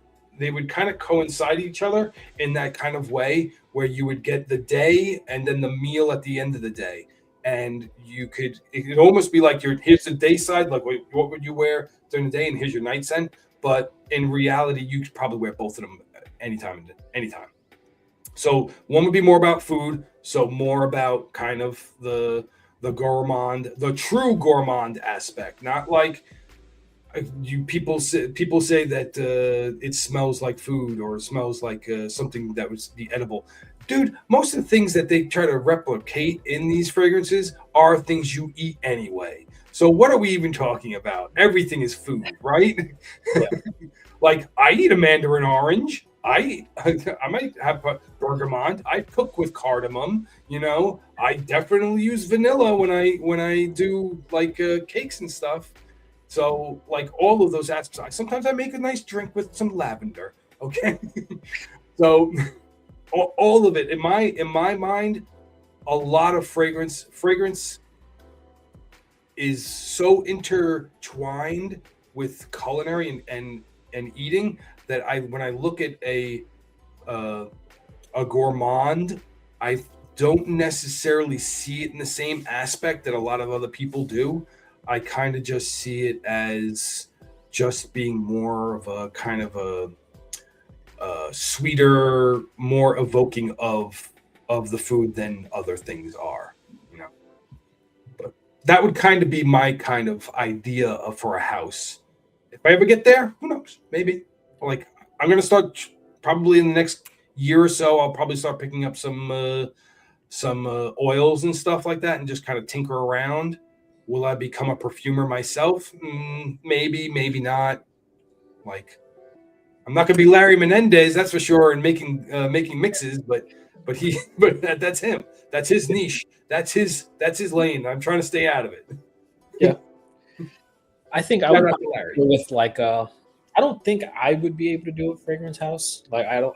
coincide each other in that kind of way where you would get the day and then the meal at the end of the day. And it could almost be like here's the day side, like what would you wear during the day, and here's your night scent. But in reality, you could probably wear both of them anytime. So one would be more about food, so more about kind of the gourmand, the true gourmand aspect, not like people say that it smells like food or it smells like something that would be edible. Dude, most of the things that they try to replicate in these fragrances are things you eat anyway. So what are we even talking about? Everything is food, right? Yeah. Like I eat a mandarin orange. I might have bergamot. I cook with cardamom. You know, I definitely use vanilla when I do like cakes and stuff. So like all of those aspects. Sometimes I make a nice drink with some lavender. Okay, so all of it in my mind, a lot of fragrance is so intertwined with culinary and eating that when I look at a gourmand, I don't necessarily see it in the same aspect that a lot of other people do. I kind of just see it as just being more of a kind of a sweeter, more evoking of the food than other things are, you know. But that would kind of be my kind of idea for a house. If I ever get there, who knows? Maybe. Like I'm gonna start probably in the next year or so. I'll probably start picking up some oils and stuff like that, and just kind of tinker around. Will I become a perfumer myself? Maybe, maybe not. Like I'm not gonna be Larry Menendez, that's for sure, and making mixes, but that's him. That's his niche. That's his lane. I'm trying to stay out of it. Yeah. I think I would go with like I don't think I would be able to do a fragrance house. Like I don't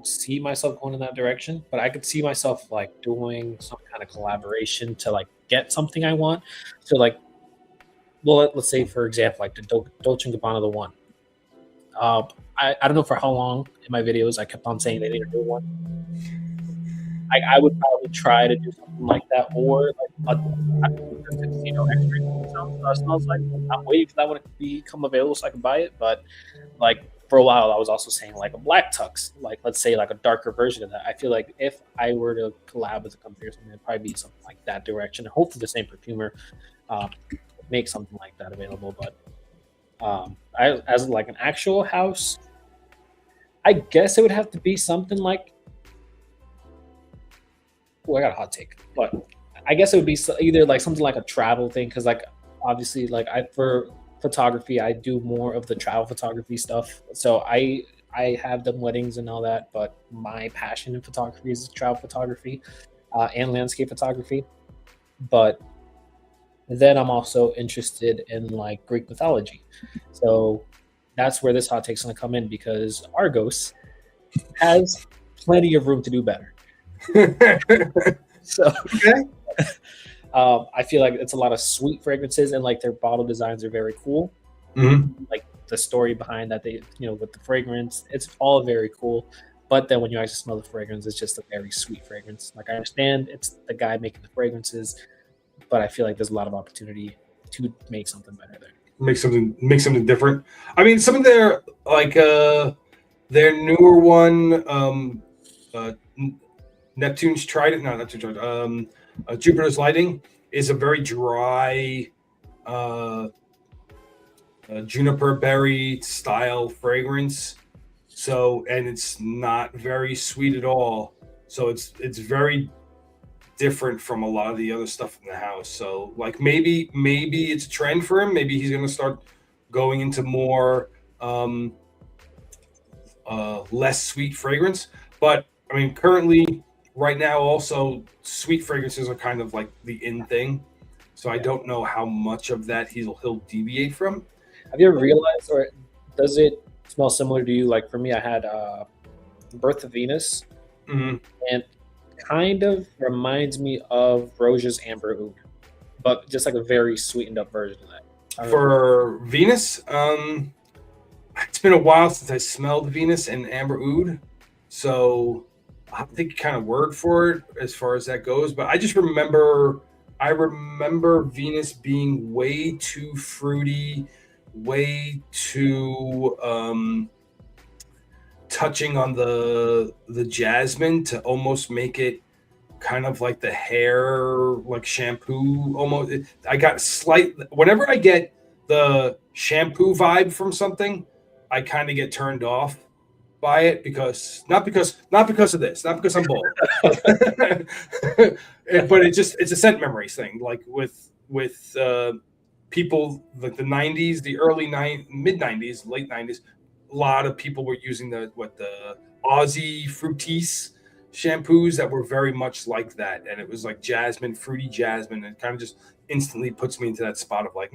see myself going in that direction, but I could see myself like doing some kind of collaboration to like get something I want. So like, well, let's say for example, like the Dolce & Gabbana, the one. I don't know for how long in my videos I kept on saying they need a new one. I would probably try to do something like that, or like X-ray smells like. I'm waiting for that one to become available so I can buy it. But like for a while, I was also saying like a black tux, like let's say like a darker version of that. I feel like if I were to collab with a company or something, it'd probably be something like that direction. And hopefully the same perfumer make something like that available. But as like an actual house, I guess it would have to be something like. Well, I got a hot take, but I guess it would be either like something like a travel thing, because like obviously like for photography I do more of the travel photography stuff, so I have done weddings and all that, but my passion in photography is travel photography and landscape photography. But then I'm also interested in like Greek mythology, so that's where this hot take's going to come in, because Argos has plenty of room to do better. So okay. I feel like it's a lot of sweet fragrances, and like their bottle designs are very cool. Mm-hmm. Like the story behind that, they with the fragrance, it's all very cool. But then when you actually smell the fragrance, it's just a very sweet fragrance. Like I understand it's the guy making the fragrances, but I feel like there's a lot of opportunity to make something better there. Make something different. I mean, some of their like their newer one, Neptune's Trident, no, Neptune's Trident. Jupiter's Lighting is a very dry juniper berry style fragrance. So, and it's not very sweet at all. So it's very different from a lot of the other stuff in the house. So like maybe it's a trend for him. Maybe he's going to start going into more less sweet fragrance. But I mean, currently right now also sweet fragrances are kind of like the in thing. So I don't know how much of that he'll deviate from. Have you ever realized, or does it smell similar to you? Like for me, I had Birth of Venus, and kind of reminds me of Roja's Amber Oud, but just like a very sweetened up version of that. For Venus, it's been a while since I smelled Venus and Amber Oud, so I think kind of word for it as far as that goes. But I just remember Venus being way too fruity, way too touching on the jasmine to almost make it kind of like the hair, like shampoo almost. I got whenever I get the shampoo vibe from something, I kind of get turned off by it because not because of this, not because I'm bald, but it's a scent memories thing. Like with people like the 90s, the mid 90s, late 90s, a lot of people were using the Aussie Fructis shampoos that were very much like that, and it was like jasmine, fruity jasmine, and kind of just instantly puts me into that spot of like,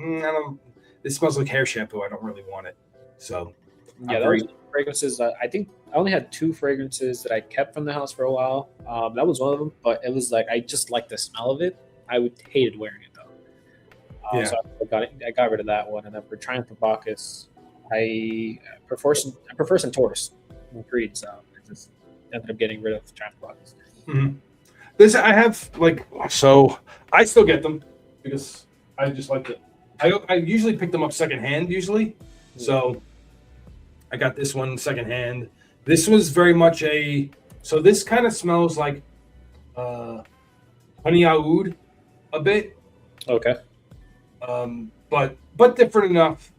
this smells like hair shampoo. I don't really want it. So yeah, that was fragrances. I think I only had 2 fragrances that I kept from the house for a while. That was one of them, but it was like I just like the smell of it. I hated wearing it though. So I got rid of that one, and then for Triumph of Bacchus, I prefer Centaurus and Creed, so I just ended up getting rid of Triumph of Bacchus. Mm-hmm. This I have so I still get them because I just like it. I usually pick them up secondhand usually, so I got this one secondhand. This was very much so this kind of smells like honey oud a bit. Okay. But different enough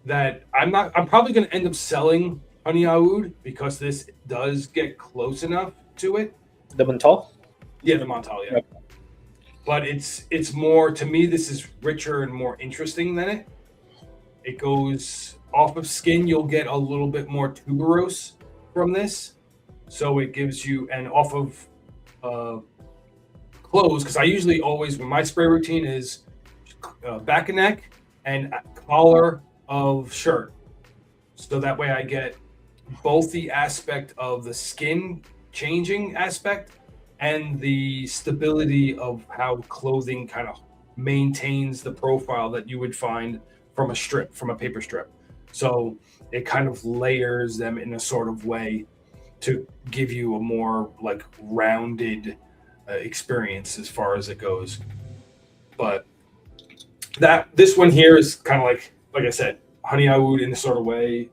that I'm probably going to end up selling honey oud because this does get close enough to it. The Menthol? Yeah, the Menthol, yeah. Okay. But it's more, to me, this is richer and more interesting than it. It goes off of skin, you'll get a little bit more tuberose from this. So it gives you, and off of clothes, because I usually always, when my spray routine is back and neck and collar of shirt. So that way I get both the aspect of the skin changing aspect and the stability of how clothing kind of maintains the profile that you would find from a paper strip. So it kind of layers them in a sort of way to give you a more like rounded experience as far as it goes. But this one here is kind of like I said, honey oud in a sort of way.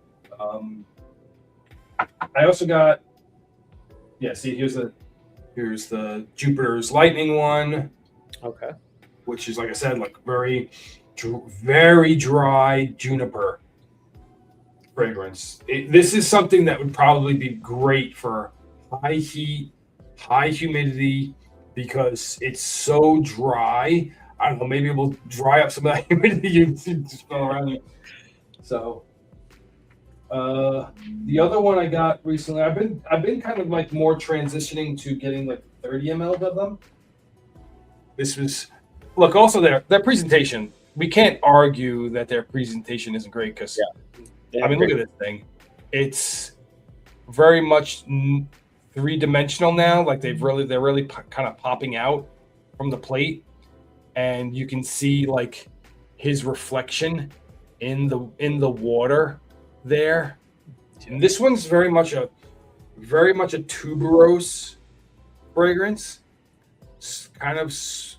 I also got, see, here's the Jupiter's Lightning one. Okay. Which is, like I said, like very, very dry juniper fragrance. This is something that would probably be great for high heat, high humidity, because it's so dry. I don't know, maybe it will dry up some of that humidity you smell around you. So the other one I got recently, I've been kind of like more transitioning to getting like 30 ml of them. This was, look, also their presentation. We can't argue that their presentation isn't great because I mean, look at this thing. It's very much 3-dimensional now. Like they're really kind of popping out from the plate, and you can see like his reflection in the water there. And this one's very much a tuberose fragrance, kind of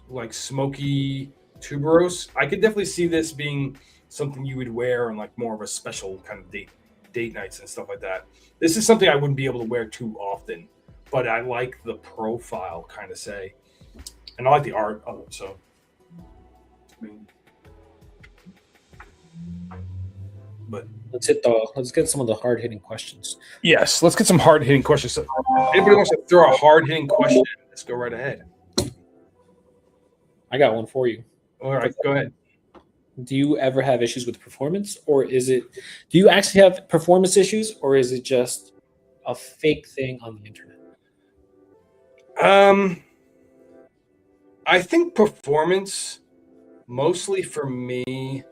like smoky tuberose. I could definitely see this being something you would wear on like more of a special kind of date nights and stuff like that. This is something I wouldn't be able to wear too often, but I like the profile, kind of say, and I like the art of it. So, but let's get some of the hard hitting questions. Yes, let's get some hard hitting questions. So, anybody wants to throw a hard hitting question? Let's go right ahead. I got one for you. All right, go ahead. Do you ever have issues with performance, or do you actually have performance issues, or is it just a fake thing on the internet? I think performance, mostly for me,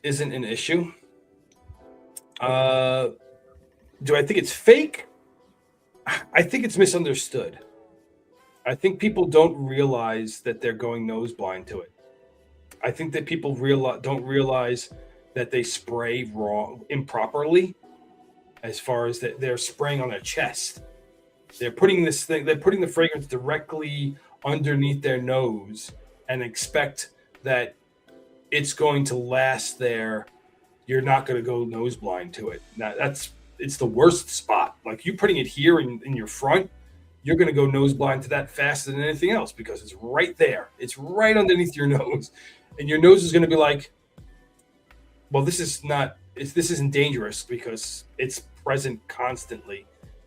isn't an issue. Do I think it's fake? I think it's misunderstood. I think people don't realize that they're going nose blind to it. I think that people don't realize that they spray improperly, as far as that they're spraying on their chest. They're putting the fragrance directly underneath their nose and expect that it's going to last there you're not going to go nose blind to it. Now, it's the worst spot. Like you putting it here in your front, you're going to go nose blind to that faster than anything else because it's right there. It's right underneath your nose, and your nose is going to be like, well, this isn't dangerous because it's present constantly,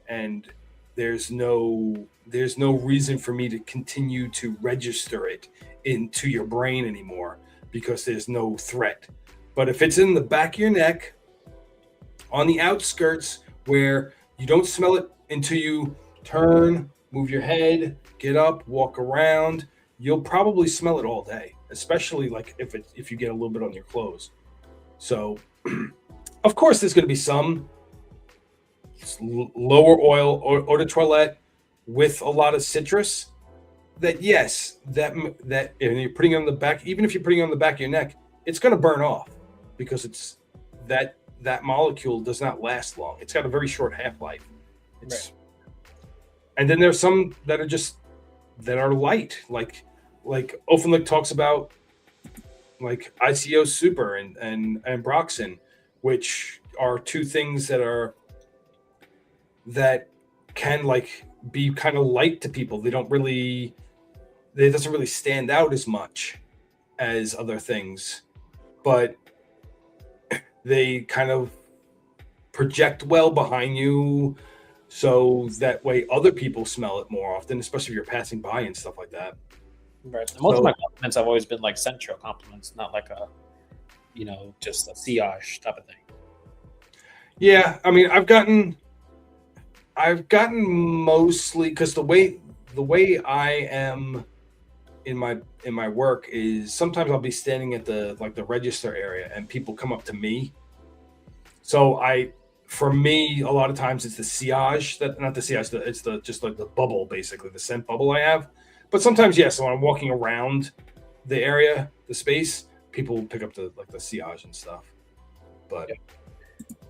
and there's no reason for me to continue to register it into your brain anymore because there's no threat. But if it's in the back of your neck, on the outskirts where you don't smell it until you turn, move your head, get up, walk around, you'll probably smell it all day, especially like if you get a little bit on your clothes. So, of course, there's going to be some lower oil or eau de toilette with a lot of citrus. That yes, that and you're putting it on the back. Even if you're putting it on the back of your neck, it's going to burn off because it's that molecule does not last long. It's got a very short half-life. Right. And then there's some that are light, like Ofenlick talks about, like ICO Super and Broxin, which are two things that can like be kind of light to people. It doesn't really stand out as much as other things, but they kind of project well behind you, so that way other people smell it more often, especially if you're passing by and stuff like that. Right. Most of my compliments have always been like sensual compliments, not like just a sillage type of thing. Yeah, I mean, I've gotten mostly because the way I am in my work is sometimes I'll be standing at the register area and people come up to me. So for me, a lot of times it's the sillage it's just like the bubble, basically the scent bubble I have. But sometimes, yes, when I'm walking around the area, the space, people pick up the sillage and stuff. But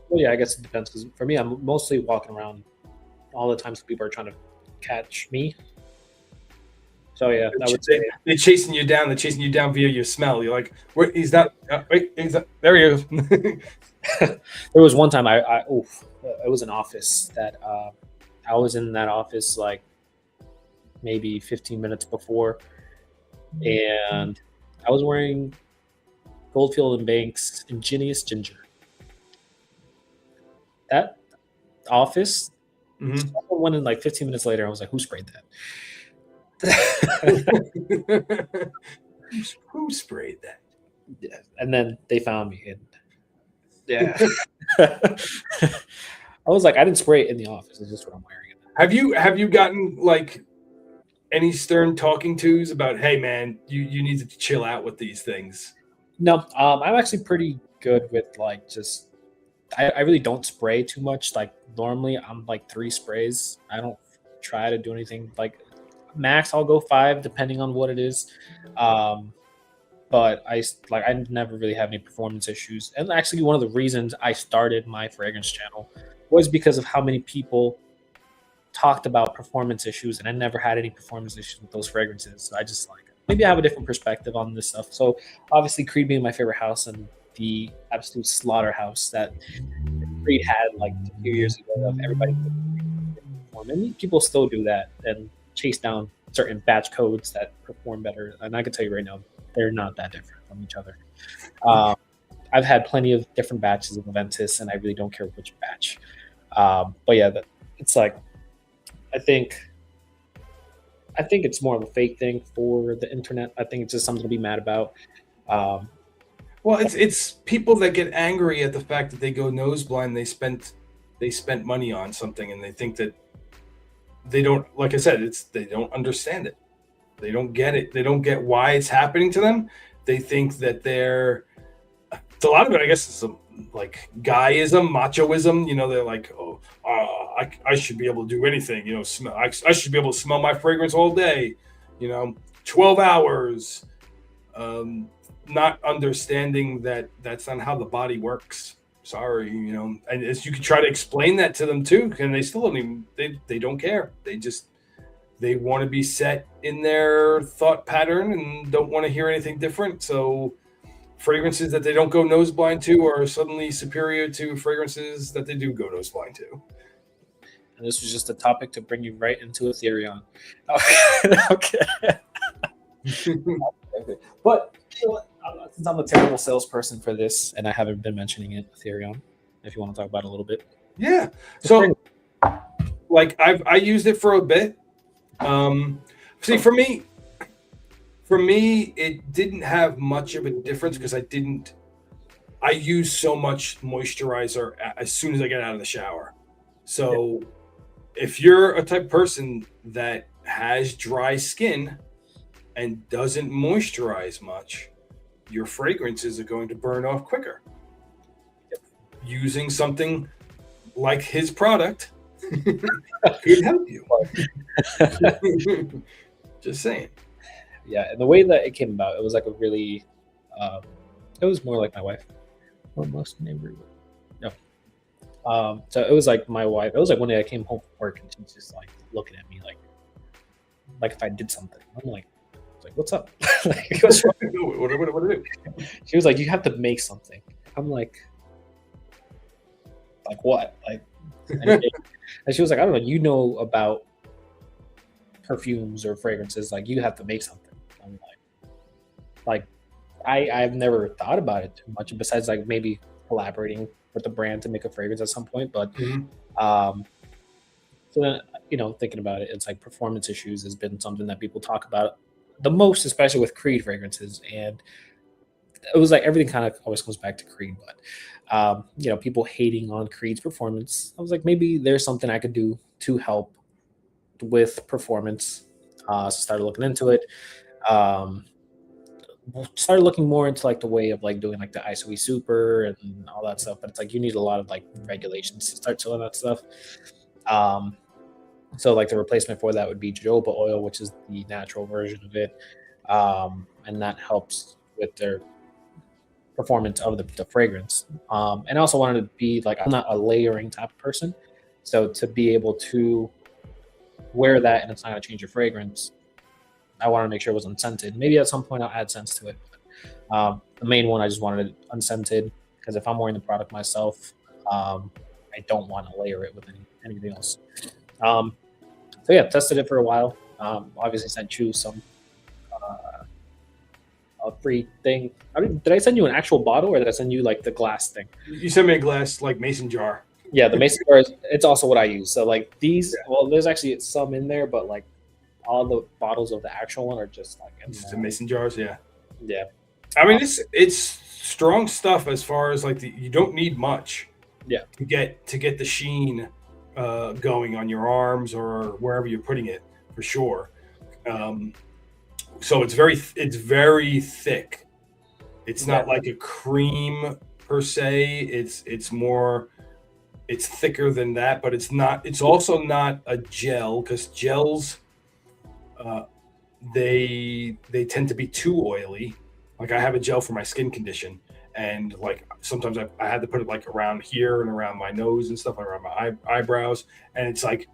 well, yeah, I guess it depends because for me, I'm mostly walking around all the time, so people are trying to catch me. So yeah, they're chasing you down. They're chasing you down via your smell. You're like, where is that? Wait, there he is. There was one time it was an office that I was in that office like maybe 15 minutes before, and I was wearing Goldfield and Banks Ingenious Ginger. That office, went in like 15 minutes later. I was like, who sprayed that? Who sprayed that? Yeah. And then they found me. And yeah. I was like, I didn't spray it in the office. It's just what I'm wearing. Have you gotten like any stern talking tos about, hey man, you need to chill out with these things? No, I'm actually pretty good with like just I really don't spray too much. Like normally I'm like 3 sprays. I don't try to do anything like max. I'll go 5 depending on what it is. But I never really have any performance issues. And actually one of the reasons I started my fragrance channel was because of how many people talked about performance issues, and I never had any performance issues with those fragrances. So I just maybe I have a different perspective on this stuff. So obviously Creed being my favorite house and the absolute slaughterhouse that Creed had like a few years ago of everybody perform. And people still do that and chase down certain batch codes that perform better. And I can tell you right now, they're not that different from each other. I've had plenty of different batches of Aventus, and I really don't care which batch. But yeah, it's like, I think it's more of a fake thing for the internet. I think it's just something to be mad about. Well, it's people that get angry at the fact that they go nose blind. They spent money on something, and they think that they don't. Like I said, they don't understand it. They don't get it. They don't get why it's happening to them. They think that a lot of it, I guess, is some like guyism, machoism. They're like, I should be able to do anything. I should be able to smell my fragrance all day. 12 hours. Not understanding that that's not how the body works. Sorry, and as you can try to explain that to them too, and they still don't even, they don't care. They want to be set in their thought pattern and don't want to hear anything different. So fragrances that they don't go nose blind to are suddenly superior to fragrances that they do go nose blind to. And this was just a topic to bring you right into Ethereum. Okay. But since I'm a terrible salesperson for this, and I haven't been mentioning it, Ethereum, if you want to talk about it a little bit. Yeah. So, like, I used it for a bit. See, for me, it didn't have much of a difference because I use so much moisturizer as soon as I get out of the shower. So if you're a type of person that has dry skin and doesn't moisturize much, your fragrances are going to burn off quicker. Using something like his product could help you. Just saying. Yeah, and the way that it came about, it was like a really, it was more like my wife. Almost neighbor. No. So it was like my wife. It was like one day I came home from work and she's just like looking at me like if I did something. I'm like what's up? Like, what's wrong? What do I do? She was like, you have to make something. I'm like what? Like, and she was like, I don't know. You know about perfumes or fragrances? Like, you have to make something. I'm like I've never thought about it too much besides like maybe collaborating with the brand to make a fragrance at some point. But so then, thinking about it, it's like performance issues has been something that people talk about the most, especially with Creed fragrances. And it was like everything kind of always comes back to Creed, but people hating on Creed's performance. I was like, maybe there's something I could do to help with performance. So started looking into it. Started looking more into like the way of like doing like the ISOE super and all that stuff, but it's like you need a lot of like regulations to start selling that stuff. So like the replacement for that would be jojoba oil, which is the natural version of it, and that helps with their performance of the fragrance. And I also wanted to be like, I'm not a layering type of person, so to be able to wear that and it's not going to change your fragrance, I want to make sure it was unscented. Maybe at some point I'll add scents to it. But, the main one, I just wanted it unscented because if I'm wearing the product myself, I don't want to layer it with anything else. So yeah, tested it for a while. Obviously sent you some a free thing. Did I send you an actual bottle or did I send you like the glass thing? You sent me a glass like mason jar. Yeah, the mason jar it's also what I use. So like these, well, there's actually some in there, but like all the bottles of the actual one are just like the mason jars. Yeah. I mean, it's strong stuff as far as like you don't need much. Yeah. To get the sheen going on your arms or wherever you're putting it, for sure. So it's very thick. It's not like a cream per se. It's thicker than that, but it's also not a gel because gels they tend to be too oily. Like I have a gel for my skin condition, and like sometimes I had to put it like around here and around my nose and stuff, around my eyebrows, and it's like,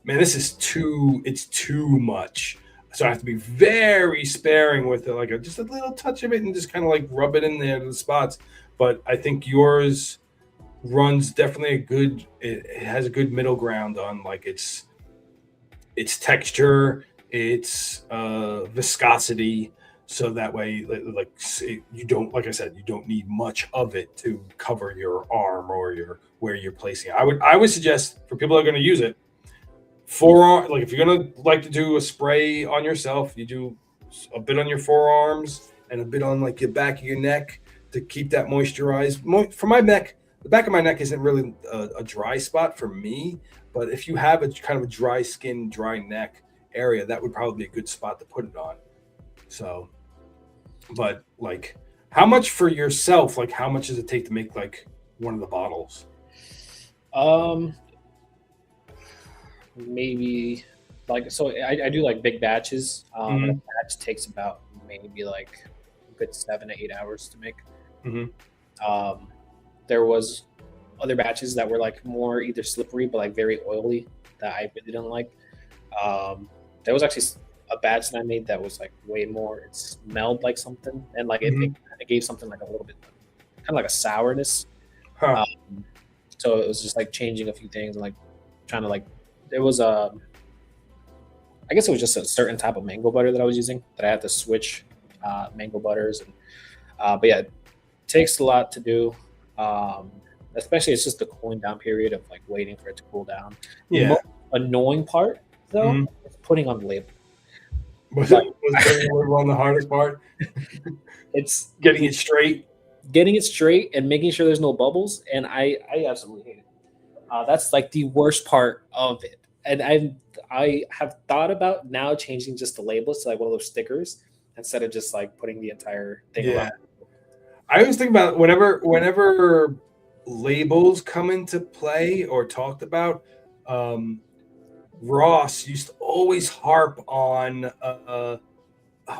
man, it's too much. So I have to be very sparing with it, like just a little touch of it, and just kind of like rub it in there to the spots. But I think yours runs definitely it has a good middle ground on like its texture, its viscosity. So that way, like you don't, like I said, you don't need much of it to cover your arm or where you're placing it. I would suggest for people that are going to use it, forearm, like if you're going to like to do a spray on yourself, you do a bit on your forearms and a bit on like your back of your neck to keep that moisturized. For my neck, the back of my neck isn't really a dry spot for me, but if you have a kind of a dry skin, dry neck area, that would probably be a good spot to put it on. So, but like, how much for yourself? Like, how much does it take to make like one of the bottles? Maybe like, so I do like big batches. And a batch takes about maybe like a good 7 to 8 hours to make. There was other batches that were like more either slippery but like very oily that I really didn't like. There was actually a batch that I made that was like way more. It smelled like something, and like it kind of gave something like a little bit, kind of like a sourness. Huh. So it was just like changing a few things and like trying to like it was I guess it was just a certain type of mango butter that I was using that I had to switch mango butters and but yeah, it takes a lot to do. Especially it's just the cooling down period of like waiting for it to cool down. The Yeah. most annoying part though is putting on the label. Was putting the label on the hardest part? It's getting it straight and making sure there's no bubbles, and I absolutely hate it. That's like the worst part of it. And I have thought about now changing just the labels to like one of those stickers instead of just like putting the entire thing around. I always think about whenever labels come into play or talked about. Ross used to always harp on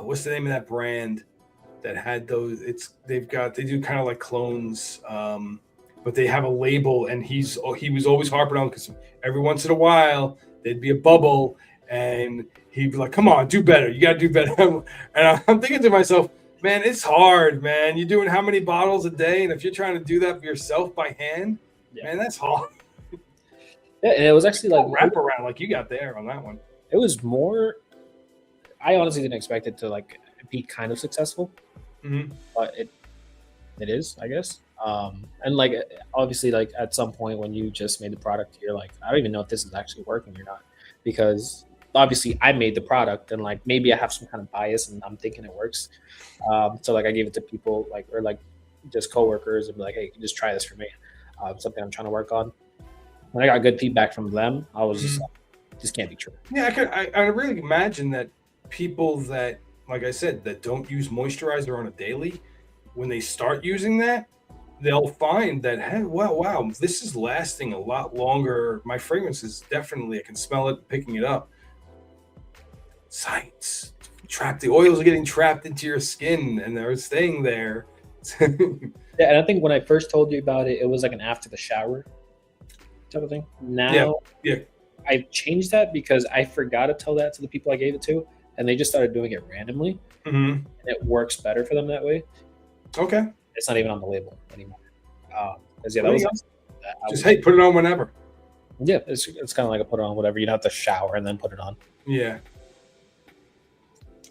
what's the name of that brand that had those? They do kind of like clones, but they have a label, and he was always harping on because every once in a while there'd be a bubble, and he'd be like, "Come on, do better. You got to do better." And I'm thinking to myself, man, it's hard, man. You're doing how many bottles a day, and if you're trying to do that for yourself by hand, man, that's hard. Yeah, and it was actually like wrap around like you got there on that one. It was more. I honestly didn't expect it to like be kind of successful, but it is, I guess. And like obviously, like at some point when you just made the product, you're like, I don't even know if this is actually working or not, because obviously I made the product and like maybe I have some kind of bias and I'm thinking it works. So like I gave it to people like or like just coworkers and be like, hey, just try this for me. Something I'm trying to work on. When I got good feedback from them, I was just like, this can't be true. Yeah, I really imagine that people that, like I said, that don't use moisturizer on a daily, when they start using that, they'll find that, hey, wow, this is lasting a lot longer. My fragrance is definitely, I can smell it, picking it up. Science. The oils are getting trapped into your skin and they're staying there. Yeah, and I think when I first told you about it, it was like an after the shower type of thing. Now, I've changed that because I forgot to tell that to the people I gave it to, and they just started doing it randomly. And it works better for them that way. Okay. It's not even on the label anymore. Because that was just hey, put it on whenever. Yeah, it's kind of like a put it on whatever. You don't have to shower and then put it on. Yeah.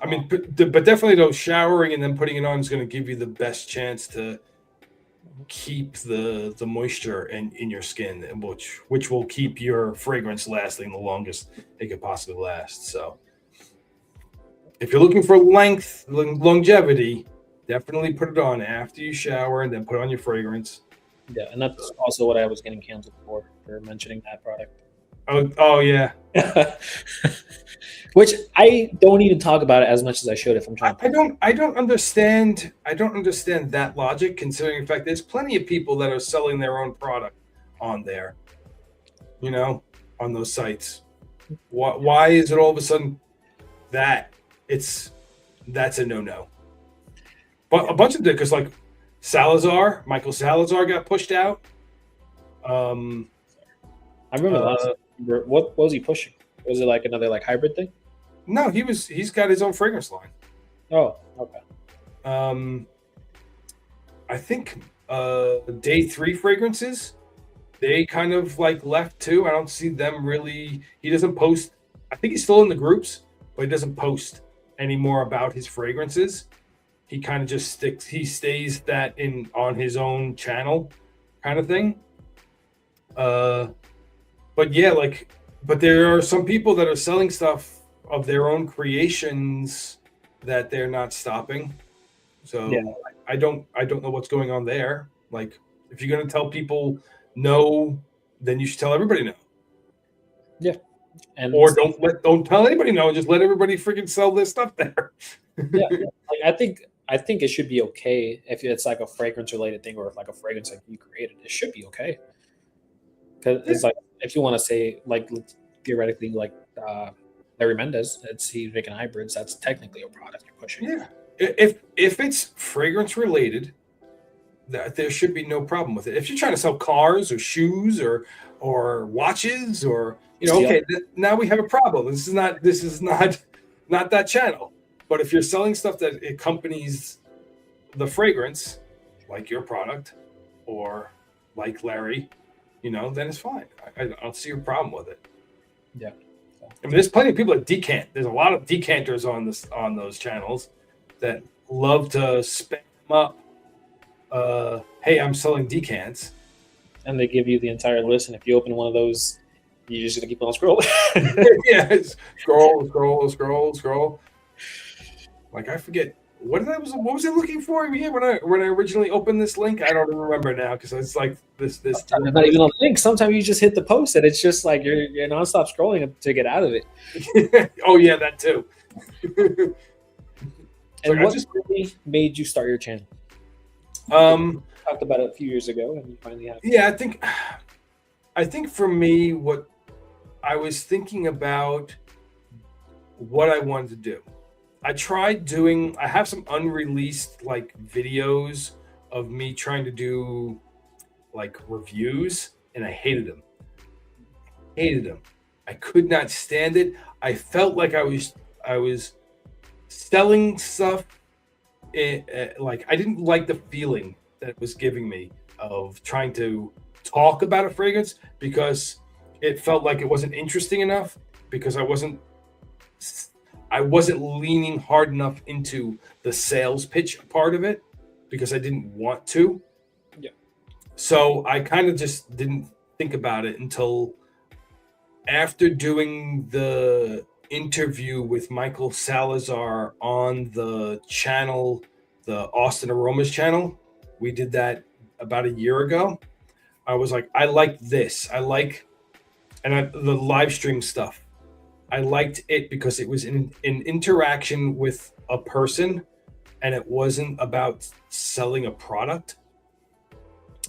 I mean, but definitely though, showering and then putting it on is going to give you the best chance to keep the moisture in your skin, and which will keep your fragrance lasting the longest it could possibly last. So if you're looking for longevity, definitely put it on after you shower and then put on your fragrance. Yeah, and that's also what I was getting canceled for mentioning that product. Oh yeah. Which I don't even talk about it as much as I should if I'm trying to. I don't understand that logic, considering the fact there's plenty of people that are selling their own product on there, on those sites. Why is it all of a sudden that that's a no-no? But a bunch of because like Michael Salazar got pushed out. I remember what was he pushing? Was it like another like hybrid thing? No, he's got his own fragrance line. Oh, okay. I think Day 3 fragrances, they kind of like left too. I don't see them really. He doesn't post. I think he's still in the groups, but he doesn't post anymore about his fragrances. He kind of just stays that on his own channel kind of thing. But yeah, but there are some people that are selling stuff of their own creations that they're not stopping. So yeah. I don't know what's going on there. Like, if you're going to tell people no, then you should tell everybody no. Yeah. Or don't tell anybody no, just let everybody freaking sell their stuff there. Yeah. Like, I think it should be okay if it's like a fragrance related thing, or if like a fragrance like you created, it should be okay. Because it's like, if you want to say like theoretically like Larry Mendez, he's making hybrids, that's technically a product you're pushing. Yeah. If it's fragrance related, there should be no problem with it. If you're trying to sell cars or shoes or watches or okay, now we have a problem. This is not not that channel. But if you're selling stuff that accompanies the fragrance, like your product or like Larry, then it's fine. I don't see a problem with it. Yeah. I mean, there's plenty of people that decant. There's a lot of decanters on those channels that love to spam up. Hey, I'm selling decants, and they give you the entire list. And if you open one of those, you're just gonna keep on scrolling. Yeah, scroll. Like I forget what was I looking for here when I originally opened this link? I don't even remember now because it's like this. Sometimes it's not even on the link. Sometimes you just hit the post and it's just like you're nonstop scrolling to get out of it. Oh yeah, that too. And what really made you start your channel? Talked about it a few years ago, and you finally have. Yeah, I think for me, what I was thinking about what I wanted to do. I have some unreleased like videos of me trying to do like reviews, and I hated them. I could not stand it. I felt like I was selling stuff. Like I didn't like the feeling that it was giving me of trying to talk about a fragrance because it felt like it wasn't interesting enough because I wasn't leaning hard enough into the sales pitch part of it because I didn't want to. Yeah. So I kind of just didn't think about it until after doing the interview with Michael Salazar on the channel, the Austin Aromas channel. We did that about a year ago. I was like, I like this. The live stream stuff. I liked it because it was an interaction with a person and it wasn't about selling a product.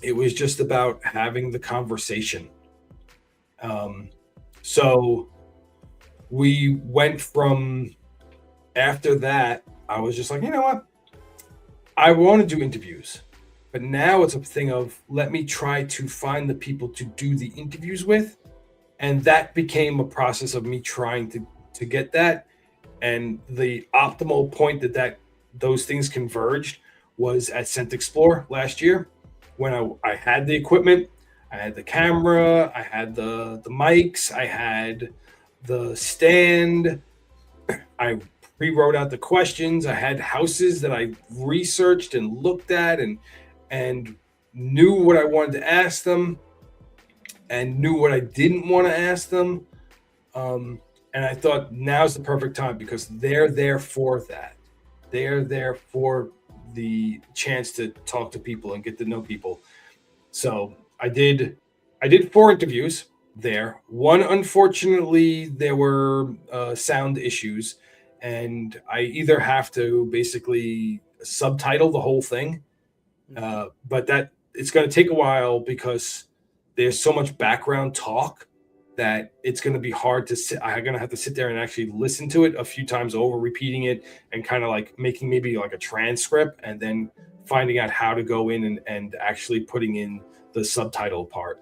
It was just about having the conversation. So we went from after that, I was just like, you know what? I want to do interviews, but now it's a thing of let me try to find the people to do the interviews with. And that became a process of me trying to get that. And the optimal point that those things converged was at Scent Explore last year when I had the equipment, I had the camera, I had the mics, I had the stand, I pre-wrote out the questions, I had houses that I researched and looked at and knew what I wanted to ask them and knew what I didn't want to ask them. And I thought now's the perfect time because they're there for that. They're there for the chance to talk to people and get to know people. So I did 4 interviews there. One, unfortunately, there were sound issues, and I either have to basically subtitle the whole thing, but that it's going to take a while because there's so much background talk that it's going to be hard to sit. I'm going to have to sit there and actually listen to it a few times over, repeating it and kind of like making maybe like a transcript and then finding out how to go in and actually putting in the subtitle part.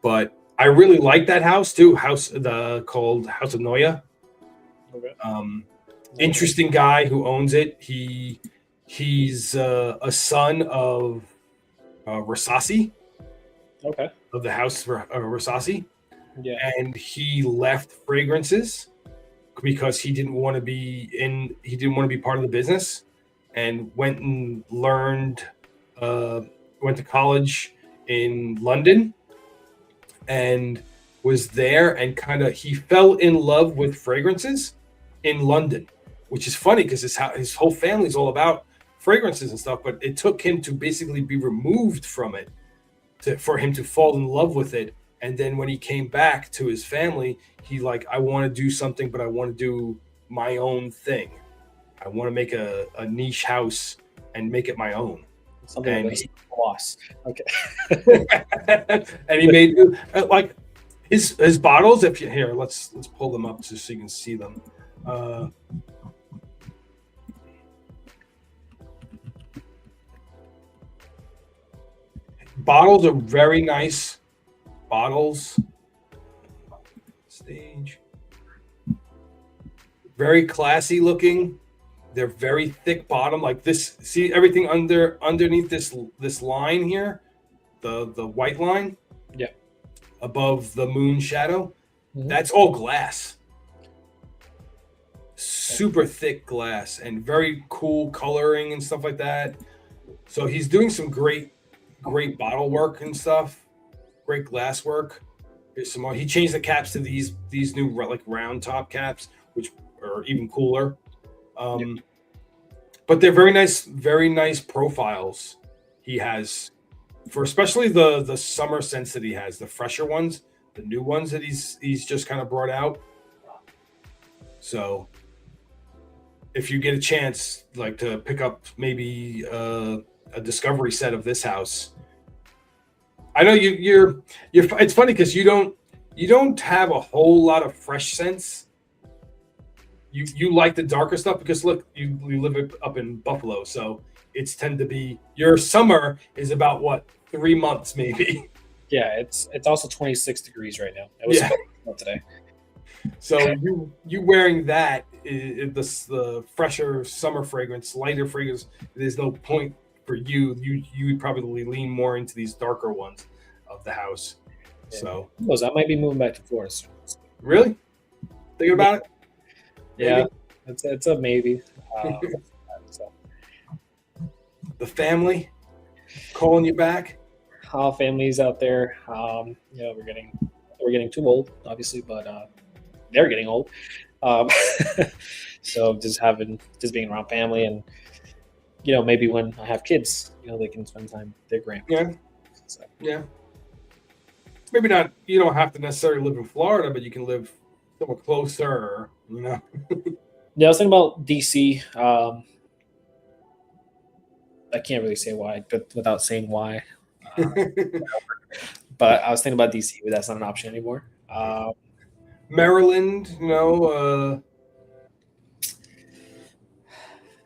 But I really like that house too. Called House of Noya. Okay. Interesting guy who owns it. He's a son of Rasasi. Okay. Of the house Rasasi. Yeah. And he left fragrances because he didn't want to be part of the business, and went and went to college in London and was there and he fell in love with fragrances in London, which is funny because his whole family's all about fragrances and stuff, but it took him to basically be removed from it for him to fall in love with it. And then when he came back to his family, he I want to do something, but I want to do my own thing. I want to make a niche house and make it my own. Something and like boss. Okay. And he made his bottles. Let's pull them up just so you can see them. Bottles are very nice. Bottles. Stage. very classy looking. They're very thick bottom, like this. See everything underneath this line here, the white line. Yeah. Above the moon shadow, Mhm. that's all glass. Super thick glass and very cool coloring and stuff like that. So he's doing some great bottle work and stuff. Great glass work. Here's some more. He changed the caps to these new like round top caps, which are even cooler. But they're very nice profiles he has for especially the summer scents that he has, the fresher ones, the new ones that he's just kind of brought out. So if you get a chance, like to pick up maybe a discovery set of this house, I know you're it's funny because you don't have a whole lot of fresh scents. You like the darker stuff because look, you live up in Buffalo, so it's tend to be your summer is about what 3 months maybe. Yeah, it's also 26 degrees right now. It was today. So you wearing that the fresher summer fragrance, lighter fragrance. There's no point for you. You would probably lean more into these darker ones of the house. Yeah. So I might be moving back to Florida soon. Really thinking about it. Yeah, it's a maybe. So. The family calling you back. All families out there. We're getting too old, obviously, but they're getting old. So just being around family, and maybe when I have kids, they can spend time with their grandparents. Yeah. So. Yeah. Maybe not. You don't have to necessarily live in Florida, but you can live somewhere closer. Yeah, I was thinking about DC. I can't really say why, but without saying why. But I was thinking about DC, but that's not an option anymore. Maryland,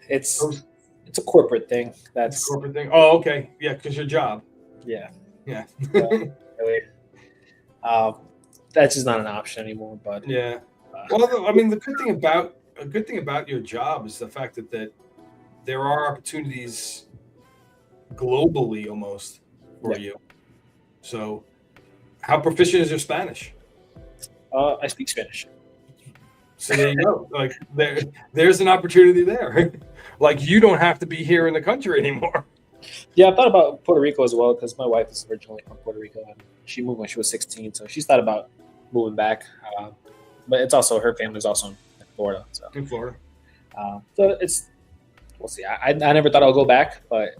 it's a corporate thing. That's a corporate thing. Oh, okay, yeah, because your job. Yeah. Really. That's just not an option anymore. But yeah. Well, I mean, a good thing about your job is the fact that there are opportunities globally almost for you. So, how proficient is your Spanish? I speak Spanish. So there you go. Like there's an opportunity there. Like you don't have to be here in the country anymore. Yeah, I thought about Puerto Rico as well because my wife is originally from Puerto Rico and she moved when she was 16, so she's thought about moving back. But it's also her family's also in Florida. So. In Florida. So we'll see. I never thought I'll go back, but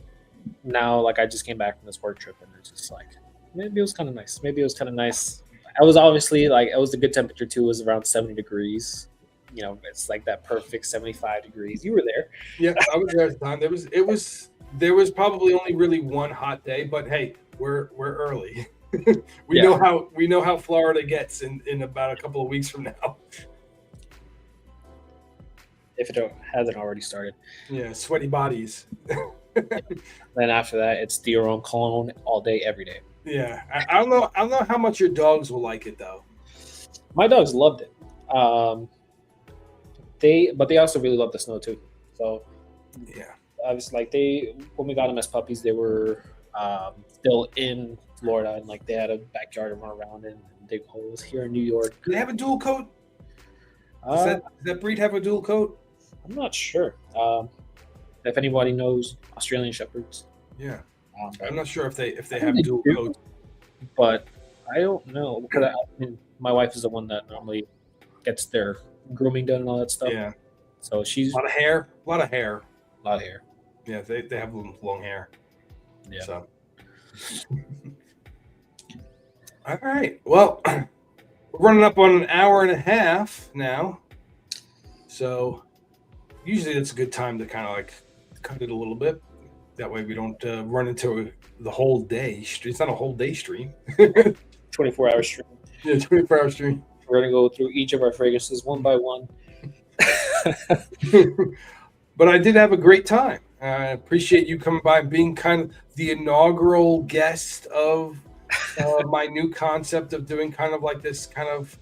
now like I just came back from this work trip and it's just like maybe it was kind of nice. I was obviously like it was a good temperature too. It was around 70 degrees. It's like that perfect 75 degrees. You were there. Yeah, I was there at the time. There was probably only really one hot day, but hey, we're early. We know how Florida gets in about a couple of weeks from now. If it hasn't already started. Yeah, sweaty bodies. Then after that, it's do your own cologne all day, every day. Yeah, I don't know how much your dogs will like it though. My dogs loved it. They also really love the snow too. So yeah, I was like when we got them as puppies, they were still in Florida and like they had a backyard to run around in and dig holes here in New York. Do they have a dual coat? Does that breed have a dual coat? I'm not sure. If anybody knows Australian Shepherds. Yeah. I'm not sure if they have dual coats. But I don't know because my wife is the one that normally gets their grooming done and all that stuff. Yeah. So she's a lot of hair. Yeah, they have long hair. Yeah. So. All right. Well, we're running up on an hour and a half now. So usually that's a good time to kind of like cut it a little bit. That way we don't run into the whole day. It's not a whole day stream. 24-hour stream. Yeah, 24-hour stream. We're going to go through each of our fragrances one by one. But I did have a great time. I appreciate you coming by and being kind of the inaugural guest of my new concept of doing kind of like this kind of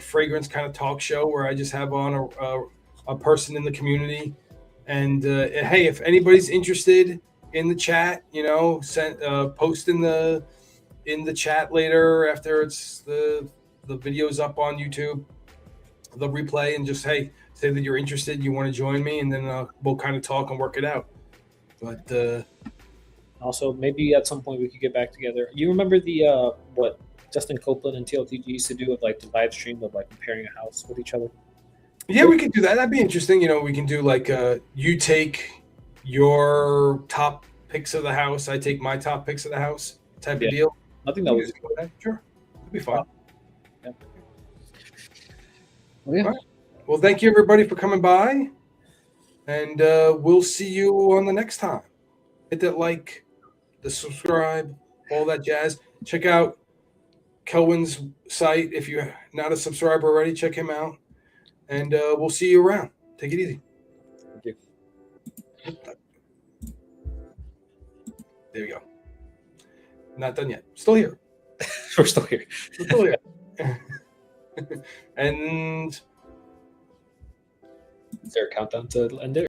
fragrance kind of talk show where I just have on a person in the community. And hey, if anybody's interested in the chat, post in the chat later after it's the video's up on YouTube, the replay, and just say that you're interested, you want to join me, and then we'll kind of talk and work it out. But also, maybe at some point we could get back together. You remember the what Justin Copeland and TLTG used to do with like the live stream of like comparing a house with each other? Yeah, we could do that. That'd be interesting. We can do like you take your top picks of the house, I take my top picks of the house type of deal. I think that was sure. It'd be fun. Yeah. Well, yeah. All right. Well, thank you everybody for coming by, and we'll see you on the next time. Hit that like, the subscribe, all that jazz. Check out Kelwin's site if you're not a subscriber already. Check him out. And we'll see you around. Take it easy. Thank you. There we go. Not done yet. Still here. We're still here. We're still here. And is there a countdown to end it?